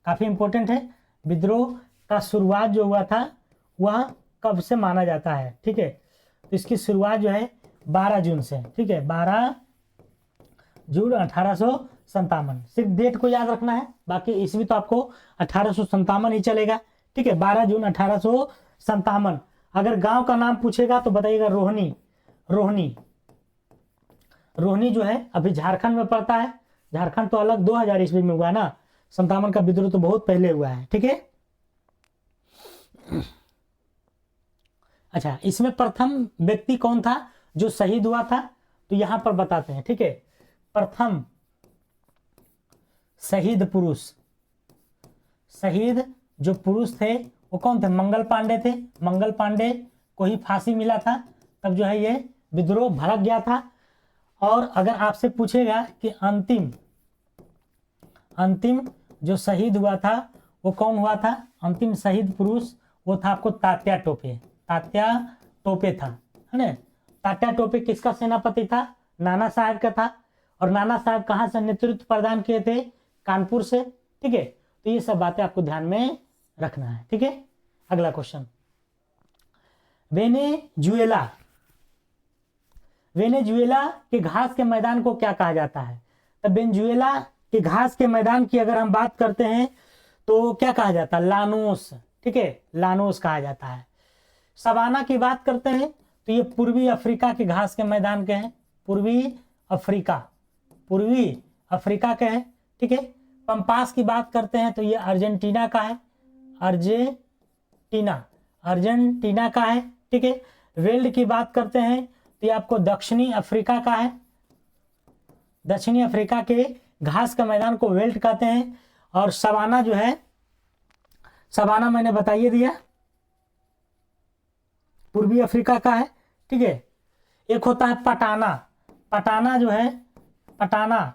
काफी इंपॉर्टेंट है, विद्रोह का शुरुआत जो हुआ था वह कब से माना जाता है? ठीक है, तो इसकी शुरुआत जो है 12 जून से। ठीक है, 12 जून 1857। सिर्फ डेट को याद रखना है, बाकी ईस्वी तो आपको 1857 ही चलेगा। ठीक है, 12 जून 1857। अगर गांव का नाम पूछेगा तो बताइएगा रोहनी। रोहनी, रोहनी जो है अभी झारखंड में पड़ता है। झारखंड तो अलग 2000 ईस्वी में हुआ ना, 57 का विद्रोह तो बहुत पहले हुआ है। ठीक है, अच्छा, इसमें प्रथम व्यक्ति कौन था जो शहीद हुआ था? तो यहां पर बताते हैं। ठीक है, प्रथम शहीद पुरुष, शहीद जो पुरुष थे वो कौन थे? मंगल पांडे थे। मंगल पांडे को ही फांसी मिला था, तब जो है ये विद्रोह भड़क गया था। और अगर आपसे पूछेगा कि अंतिम जो शहीद हुआ था वो कौन हुआ था? अंतिम शहीद पुरुष वो था आपको तात्या टोपे। तात्या टोपे था, है ना? तात्या टोपे किसका सेनापति था? नाना साहब का था। और नाना साहब कहां से नेतृत्व प्रदान किए थे? कानपुर से। ठीक है, तो ये सब बातें आपको ध्यान में रखना है। ठीक है, अगला क्वेश्चन। वेनेजुएला, वेनेजुएला के घास के मैदान को क्या कहा जाता है? तो वेनेजुएला के घास के मैदान की अगर हम बात करते हैं तो क्या कहा जाता है? लानोस। ठीक है, लानोस कहा जाता है। सवाना की बात करते हैं तो ये पूर्वी अफ्रीका के घास के मैदान के हैं। पूर्वी अफ्रीका के हैं। ठीक है, पंपास की बात करते हैं तो ये अर्जेंटीना का है। अर्जेंटीना का है। ठीक है, वेल्ड की बात करते हैं तो ये आपको दक्षिणी अफ्रीका का है। दक्षिणी अफ्रीका के घास का मैदान को वेल्ड कहते हैं। और सवाना जो है, सवाना मैंने बताइए दिया, पूर्वी अफ्रीका का है। ठीक है, एक होता है पटाना। पटाना जो है, पटाना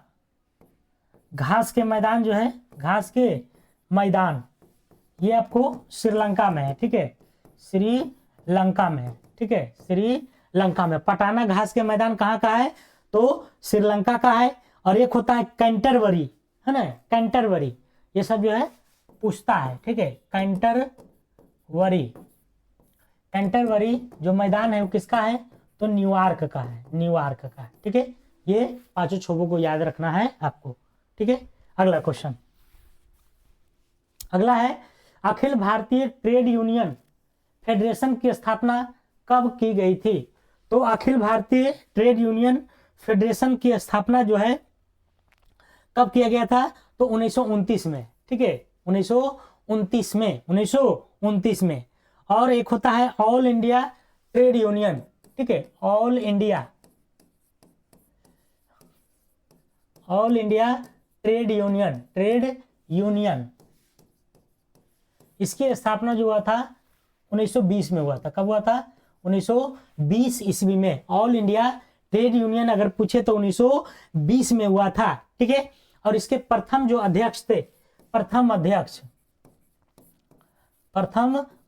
घास के मैदान जो है, घास के मैदान ये आपको श्रीलंका में है। ठीक है, श्रीलंका में है। ठीक है, श्रीलंका में पटाना घास के मैदान कहाँ का है? तो श्रीलंका का है। और एक होता है कैंटरबरी, है ना? कैंटरबरी, ये सब जो है पूछता है, ठीक है। कैंटरबरी, कैंटरबरी जो मैदान है वो किसका है, तो न्यूयॉर्क का है, न्यूयॉर्क का है, ठीक है। ये पांचों क्षोभों को याद रखना है आपको, ठीक है। अगला क्वेश्चन, अगला है Akhil Bharatiya trade union federation की स्थापना कब की गई थी। तो Akhil Bharatiya trade union federation की स्थापना जो है कब किया गया था, तो 1929 में, ठीक है, 1929 में, 1929 में। और एक होता है ऑल इंडिया ट्रेड यूनियन, ठीक है, all India trade union, trade union, इसकी स्थापना जो हुआ था 1920 में हुआ था। कब हुआ था, 1920 ईस्वी में। ऑल इंडिया ट्रेड यूनियन अगर पूछे तो 1920 में हुआ था, ठीक है। और इसके प्रथम जो अध्यक्ष थे, प्रथम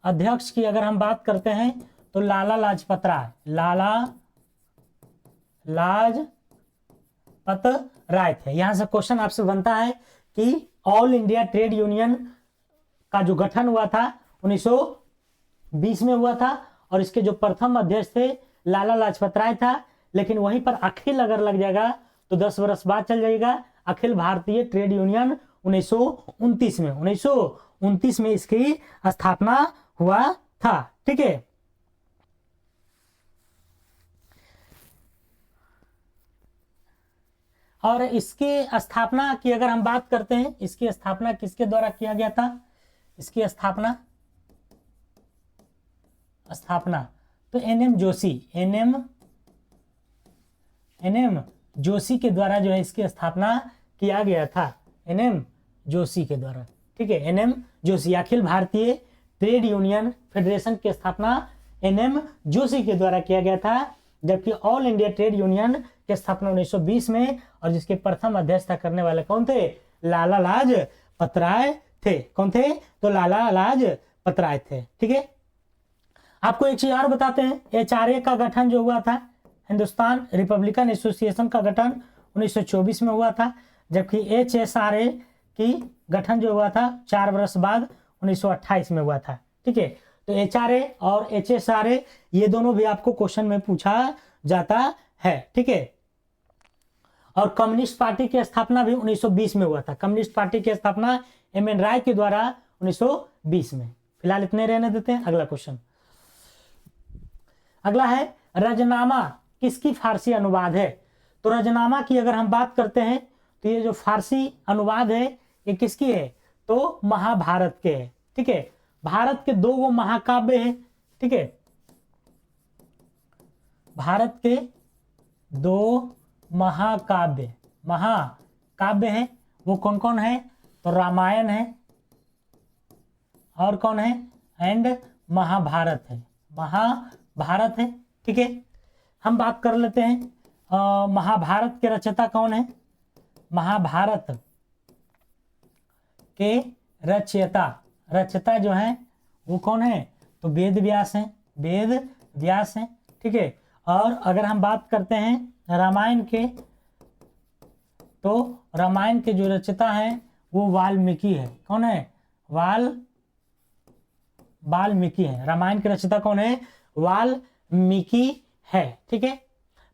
अध्यक्ष की अगर हम बात करते हैं तो लाला लाजपत राय, लाला लाजपत राय थे। यहां से क्वेश्चन आपसे बनता है कि ऑल इंडिया ट्रेड यूनियन का जो गठन हुआ था 1920 में हुआ था और इसके जो प्रथम अध्यक्ष थे लाला लाजपत राय था। लेकिन वहीं पर अखिल अगर लग जाएगा तो 10 वर्ष बाद चल जाएगा। अखिल भारतीय ट्रेड यूनियन 1929 में इसकी स्थापना हुआ था, ठीक है। और इसकी स्थापना की अगर हम बात करते हैं, इसकी स्थापना किसके द्वारा किया गया था, इसकी स्थापना तो एनएम जोशी के द्वारा जो है इसकी स्थापना किया गया था, एनएम जोशी के द्वारा, ठीक है। NM Joshi, Akhil Bharatiya trade union federation की स्थापना एनएम जोशी के द्वारा किया गया था। जबकि ऑल इंडिया ट्रेड यूनियन की स्थापना 1920 में, और जिसके प्रथम अध्यक्षता करने वाले कौन थे, लाला लाजपत राय थे। कौन थे, तो लाला लाजपत राय थे, ठीक है। आपको एक चीज और बताते हैं, एचआरए का गठन जो हुआ था, हिंदुस्तान रिपब्लिकन एसोसिएशन का गठन 1924 में हुआ था। जबकि एचएसआरए की गठन जो हुआ था 4 वर्ष बाद 1928 में हुआ था, ठीक है। तो एचआरए और एचएसआरए ये दोनों भी आपको क्वेश्चन में पूछा जाता है, ठीक है। और कम्युनिस्ट पार्टी की स्थापना भी 1920 में हुआ था। कम्युनिस्ट पार्टी की स्थापना एमएन राय के द्वारा 1920 में। फिलहाल इतने रहने देते हैं। अगला क्वेश्चन, अगला है रजनामा किसकी फारसी अनुवाद है। तो रजनामा की अगर हम बात करते हैं तो ये जो फारसी अनुवाद है ये किसकी है, तो महाभारत के है, ठीक है। भारत के 2 महाकाव्य हैं, ठीक है। भारत के 2 महाकाव्य हैं, वो कौन कौन है, तो रामायण है और कौन है, एंड महाभारत है, महाभारत है, ठीक है। हम बात कर लेते हैं महाभारत के रचयिता कौन है। महाभारत के रचयिता जो है वो कौन है, तो वेद व्यास हैं, ठीक है। और अगर हम बात करते हैं रामायण के, तो रामायण के जो रचयिता हैं वो वाल्मीकि है। कौन है, वाल्मीकि है। रामायण के रचयिता कौन है, वाल्मीकि है, ठीक है।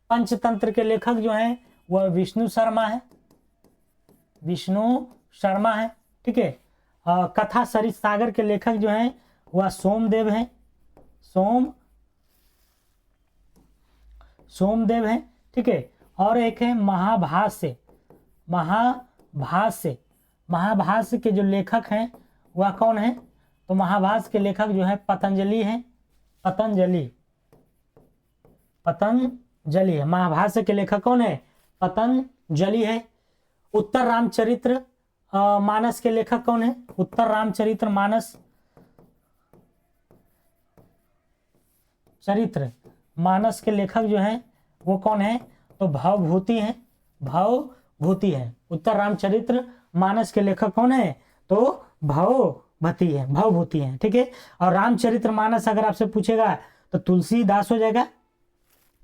पंचतंत्र के लेखक जो हैं वह विष्णु शर्मा है, ठीक है। कथा सरित सागर के लेखक जो हैं वह सोमदेव हैं, ठीक है। और एक है महाभाष्य के जो लेखक हैं वह कौन है, तो महाभाष्य के लेखक जो है पतंजलि है। महाभाष्य के लेखक कौन है, पतंजलि है। उत्तर रामचरित्र मानस के लेखक कौन है, उत्तर रामचरित्र मानस के लेखक जो है वो कौन है, तो भवभूति है। उत्तर रामचरित्र मानस के लेखक कौन है, तो भवभूति है, ठीक है। और रामचरित्र मानस अगर आपसे पूछेगा तो तुलसीदास हो जाएगा,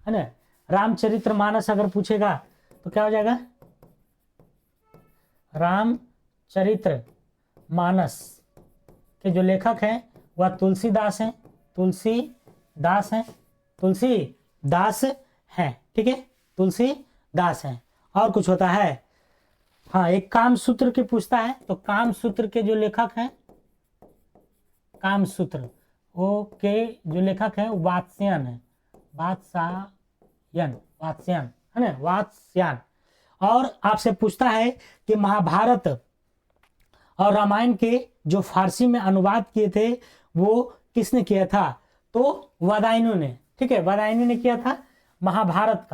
है ना। रामचरित्र मानस अगर पूछेगा तो क्या हो जाएगा, रामचरित्र मानस के जो लेखक हैं वह तुलसीदास हैं, तुलसीदास हैं, तुलसीदास हैं, ठीक है, तुलसीदास हैं। और कुछ होता है, हाँ, एक कामसूत्र की पूछता है, तो कामसूत्र के जो लेखक हैं, कामसूत्र वो के जो लेखक हैं वात्स्ययन है, वात्स्ययन है ना, वात्स्ययन। और आपसे पूछता है कि महाभारत और रामायण के जो फारसी में अनुवाद किए थे वो किसने किया था, तो वादायनी ने, ठीक है, वादायनी ने किया था महाभारत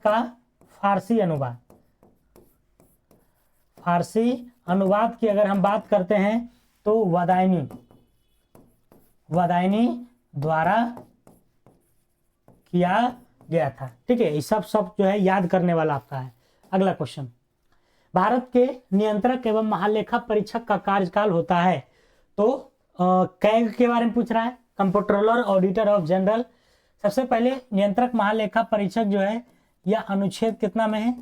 का फारसी अनुवाद की अगर हम बात करते हैं तो वादायनी द्वारा किया गया था, ठीक है। ये सब जो है याद करने वाला आपका है। अगला क्वेश्चन, भारत के नियंत्रक एवं महालेखा परीक्षक का कार्यकाल होता है, तो कैग के बारे में पूछ रहा है, कंट्रोलर ऑडिटर ऑफ जनरल। सबसे पहले नियंत्रक महालेखा परीक्षक जो है यह अनुच्छेद कितना में है,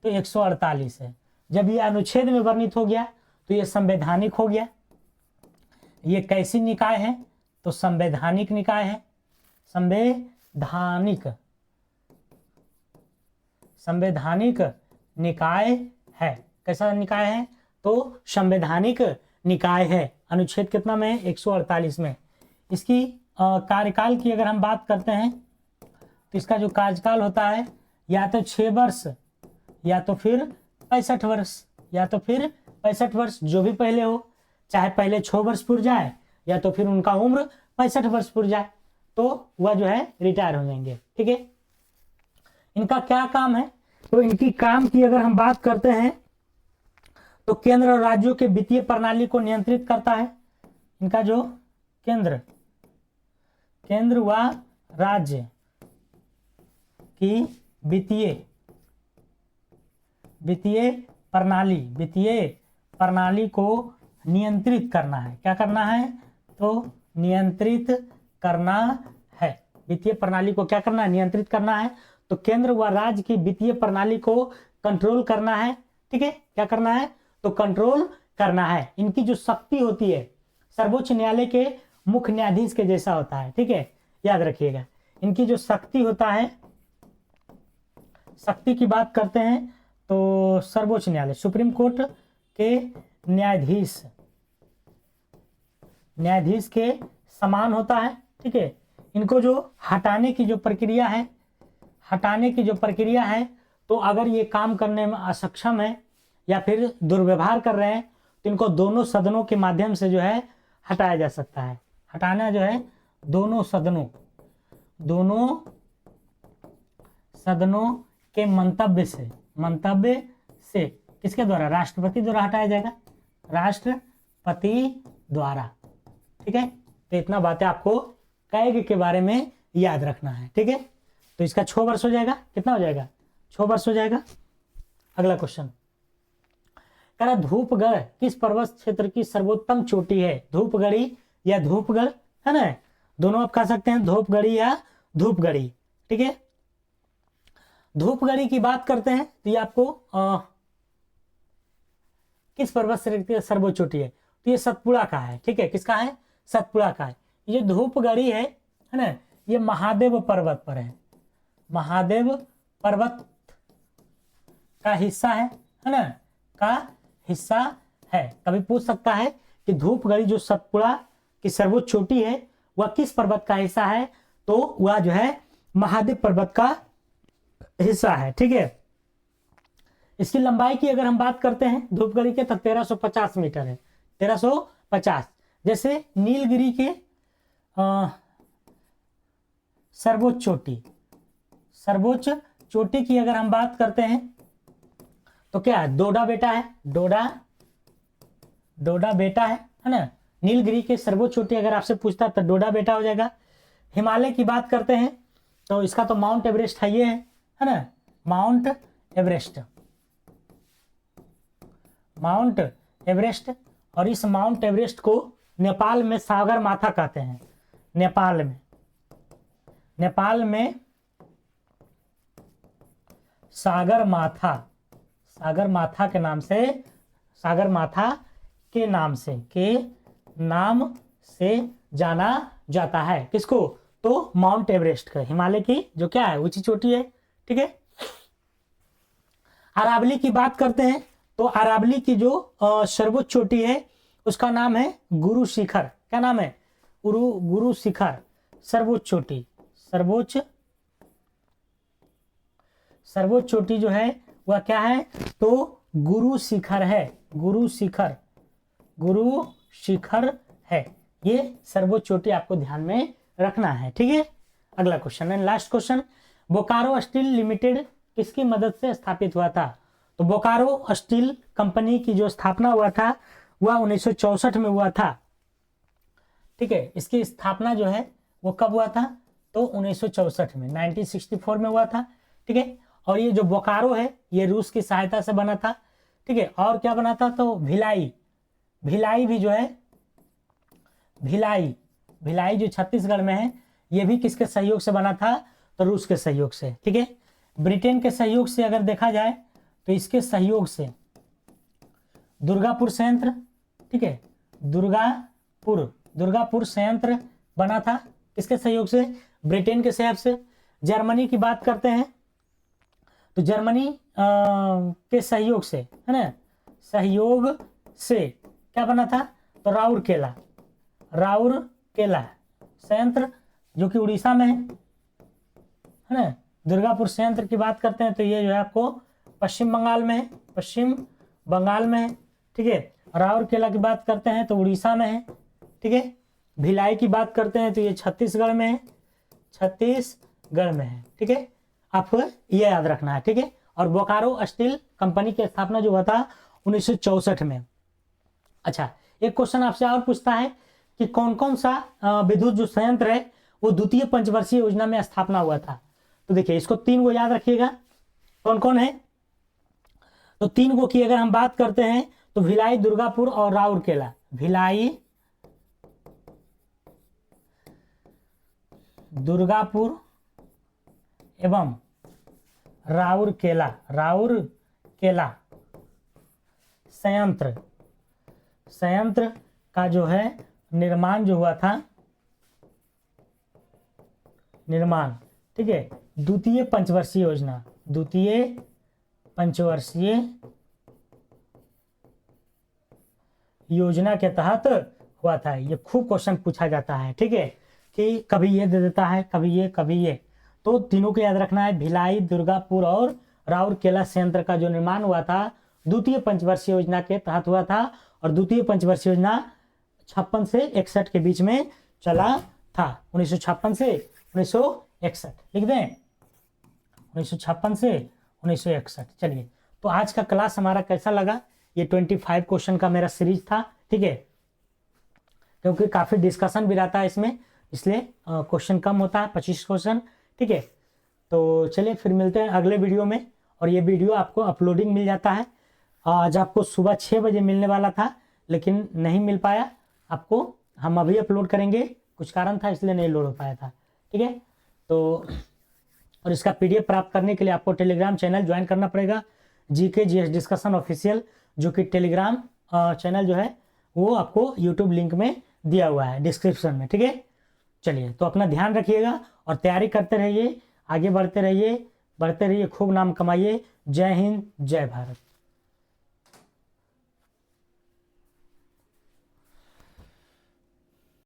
तो 148 है। जब ये अनुच्छेद में वर्णित हो गया तो ये संवैधानिक हो गया। ये कैसी निकाय है, तो संवैधानिक निकाय है, संवैधानिक निकाय है। कैसा निकाय है, तो संवैधानिक निकाय है। अनुच्छेद कितना में है, 148 में। इसकी कार्यकाल की अगर हम बात करते हैं तो इसका जो कार्यकाल होता है या तो 6 वर्ष या तो फिर 65 वर्ष, जो भी पहले हो, चाहे पहले 6 वर्ष पूर जाए या तो फिर उनका उम्र 65 वर्ष पूर जाए, तो वह जो है रिटायर हो जाएंगे, ठीक है। इनका क्या काम है, तो इनकी काम की अगर हम बात करते हैं तो केंद्र और राज्यों के वित्तीय प्रणाली को नियंत्रित करता है। इनका जो केंद्र व राज्य की वित्तीय प्रणाली को नियंत्रित करना है। क्या करना है, तो नियंत्रित करना है। वित्तीय प्रणाली को क्या करना है, नियंत्रित करना है। तो केंद्र व राज्य की वित्तीय प्रणाली को कंट्रोल करना है, ठीक है। क्या करना है, तो कंट्रोल करना है। इनकी जो शक्ति होती है सर्वोच्च न्यायालय के मुख्य न्यायाधीश के जैसा होता है, ठीक है, याद रखिएगा। इनकी जो शक्ति होता है, शक्ति की बात करते हैं तो सर्वोच्च न्यायालय, सुप्रीम कोर्ट के न्यायाधीश के समान होता है, ठीक है। इनको जो हटाने की जो प्रक्रिया है, तो अगर ये काम करने में असक्षम है या फिर दुर्व्यवहार कर रहे हैं तो इनको दोनों सदनों के माध्यम से जो है हटाया जा सकता है। हटाना जो है दोनों सदनों के मंतव्य से किसके द्वारा, राष्ट्रपति द्वारा हटाया जाएगा, राष्ट्रपति द्वारा, ठीक है। तो इतना बातें आपको कैग के बारे में याद रखना है, ठीक है। तो इसका 6 वर्ष हो जाएगा, कितना हो जाएगा, 6 वर्ष हो जाएगा। अगला क्वेश्चन, कह रहा धूपगढ़ किस पर्वत क्षेत्र की सर्वोत्तम चोटी है, धूपगढ़ी या धूपगढ़, है ना, दोनों आप कह सकते हैं, धूपगढ़ी या धूपगढ़ी, ठीक है। धूपगढ़ी की बात करते हैं तो ये आपको किस पर्वत से सर्वोच्च चोटी है, तो ये सतपुड़ा का है, ठीक है। किसका है, सतपुड़ा का है। ये धूपगढ़ी है ना, ये महादेव पर्वत पर है, महादेव पर्वत का हिस्सा है ना, का हिस्सा है। कभी पूछ सकता है कि धूपगढ़ी जो सतपुड़ा की सर्वोच्च चोटी है वह किस पर्वत का हिस्सा है, तो वह जो है महादेव पर्वत का हिस्सा है, ठीक है। इसकी लंबाई की अगर हम बात करते हैं धूपगढ़ी के, तो 1350 मीटर है, 1350। जैसे नीलगिरी के सर्वोच्च चोटी की अगर हम बात करते हैं तो क्या है, डोडा बेटा है ना। नीलगिरी के सर्वोच्च चोटी अगर आपसे पूछता तो डोडा बेटा हो जाएगा। हिमालय की बात करते हैं तो इसका तो माउंट एवरेस्ट है, ये है ना, माउंट एवरेस्ट। और इस माउंट एवरेस्ट को नेपाल में सागर माथा कहते हैं। नेपाल में सागरमाथा, सागरमाथा के नाम से, सागरमाथा के नाम से जाना जाता है। किसको? तो माउंट एवरेस्ट का, हिमालय की जो क्या है ऊंची चोटी है। ठीक है। अरावली की बात करते हैं तो अरावली की जो सर्वोच्च चोटी है उसका नाम है गुरु शिखर। क्या नाम है? गुरु शिखर। सर्वोच्च चोटी, सर्वोच्च चोटी जो है वह क्या है? तो गुरु शिखर है, गुरु शिखर है। ये सर्वोच्च चोटी आपको ध्यान में रखना है। ठीक है। अगला क्वेश्चन है, last question, Bokaro steel limited किसकी मदद से स्थापित हुआ था? तो बोकारो स्टील कंपनी की जो स्थापना हुआ था वह 1964 में हुआ था। ठीक है। इसकी स्थापना जो है वो कब हुआ था? तो 1964 में, 1964 में हुआ था। ठीक है। और ये जो बोकारो है ये रूस की सहायता से बना था। ठीक है। और क्या बना था? तो भिलाई भी जो है, भिलाई जो छत्तीसगढ़ में है ये भी किसके सहयोग से बना था? तो रूस के सहयोग से। ठीक है। ब्रिटेन के सहयोग से अगर देखा जाए तो इसके सहयोग से दुर्गापुर संयंत्र, ठीक है, दुर्गापुर संयंत्र बना था। किसके सहयोग से? ब्रिटेन के सहयोग से। जर्मनी की बात करते हैं तो जर्मनी के सहयोग से, है ना, सहयोग से क्या बना था? तो राउरकेला संयंत्र जो कि उड़ीसा में है ना। दुर्गापुर संयंत्र की बात करते हैं तो ये जो है आपको पश्चिम बंगाल में है। ठीक है। राउरकेला की बात करते हैं तो उड़ीसा में है। ठीक है। भिलाई की बात करते हैं तो ये छत्तीसगढ़ में है, ठीक है। आपको ये याद रखना है। ठीक है। और बोकारो स्टील कंपनी की स्थापना जो हुआ था 1964 में। अच्छा, एक क्वेश्चन आपसे और पूछता है कि कौन कौन सा विद्युत जो संयंत्र है वो द्वितीय पंचवर्षीय योजना में स्थापना हुआ था? तो देखिए इसको 3 को याद रखिएगा। कौन कौन है? तो 3 को की अगर हम बात करते हैं तो भिलाई, दुर्गापुर और राउरकेला। भिलाई, दुर्गापुर एवं राउरकेला संयंत्र का जो है निर्माण जो हुआ था, ठीक है, द्वितीय पंचवर्षीय योजना के तहत हुआ था। ये खूब क्वेश्चन पूछा जाता है। ठीक है, कि कभी ये दे देता है, कभी ये। तो तीनों को याद रखना है। भिलाई, दुर्गापुर और राउरकेला संयंत्र का जो निर्माण हुआ था द्वितीय पंचवर्षीय योजना के तहत हुआ था। और द्वितीय पंचवर्षीय योजना 56 से 61 के बीच में चला था। 1956 से 1961 लिख दें, 1956 से 1961। चलिए, तो आज का क्लास हमारा कैसा लगा? ये 25 क्वेश्चन का मेरा सीरीज था। ठीक है, क्योंकि काफी डिस्कशन भी रहता है इसमें, इसलिए क्वेश्चन कम होता है, 25 क्वेश्चन। ठीक है, तो चलिए फिर मिलते हैं अगले वीडियो में। और ये वीडियो आपको अपलोडिंग मिल जाता है। आज आपको सुबह 6 बजे मिलने वाला था लेकिन नहीं मिल पाया आपको। हम अभी अपलोड करेंगे, कुछ कारण था इसलिए नहीं लोड हो पाया था। ठीक है, तो और इसका PDF प्राप्त करने के लिए आपको टेलीग्राम चैनल ज्वाइन करना पड़ेगा, GK GS डिस्कशन ऑफिशियल, जो कि टेलीग्राम चैनल जो है वो आपको यूट्यूब लिंक में दिया हुआ है डिस्क्रिप्शन में। ठीक है, चलिए, तो अपना ध्यान रखिएगा और तैयारी करते रहिए, आगे बढ़ते रहिए, खूब नाम कमाइए। जय हिंद, जय भारत।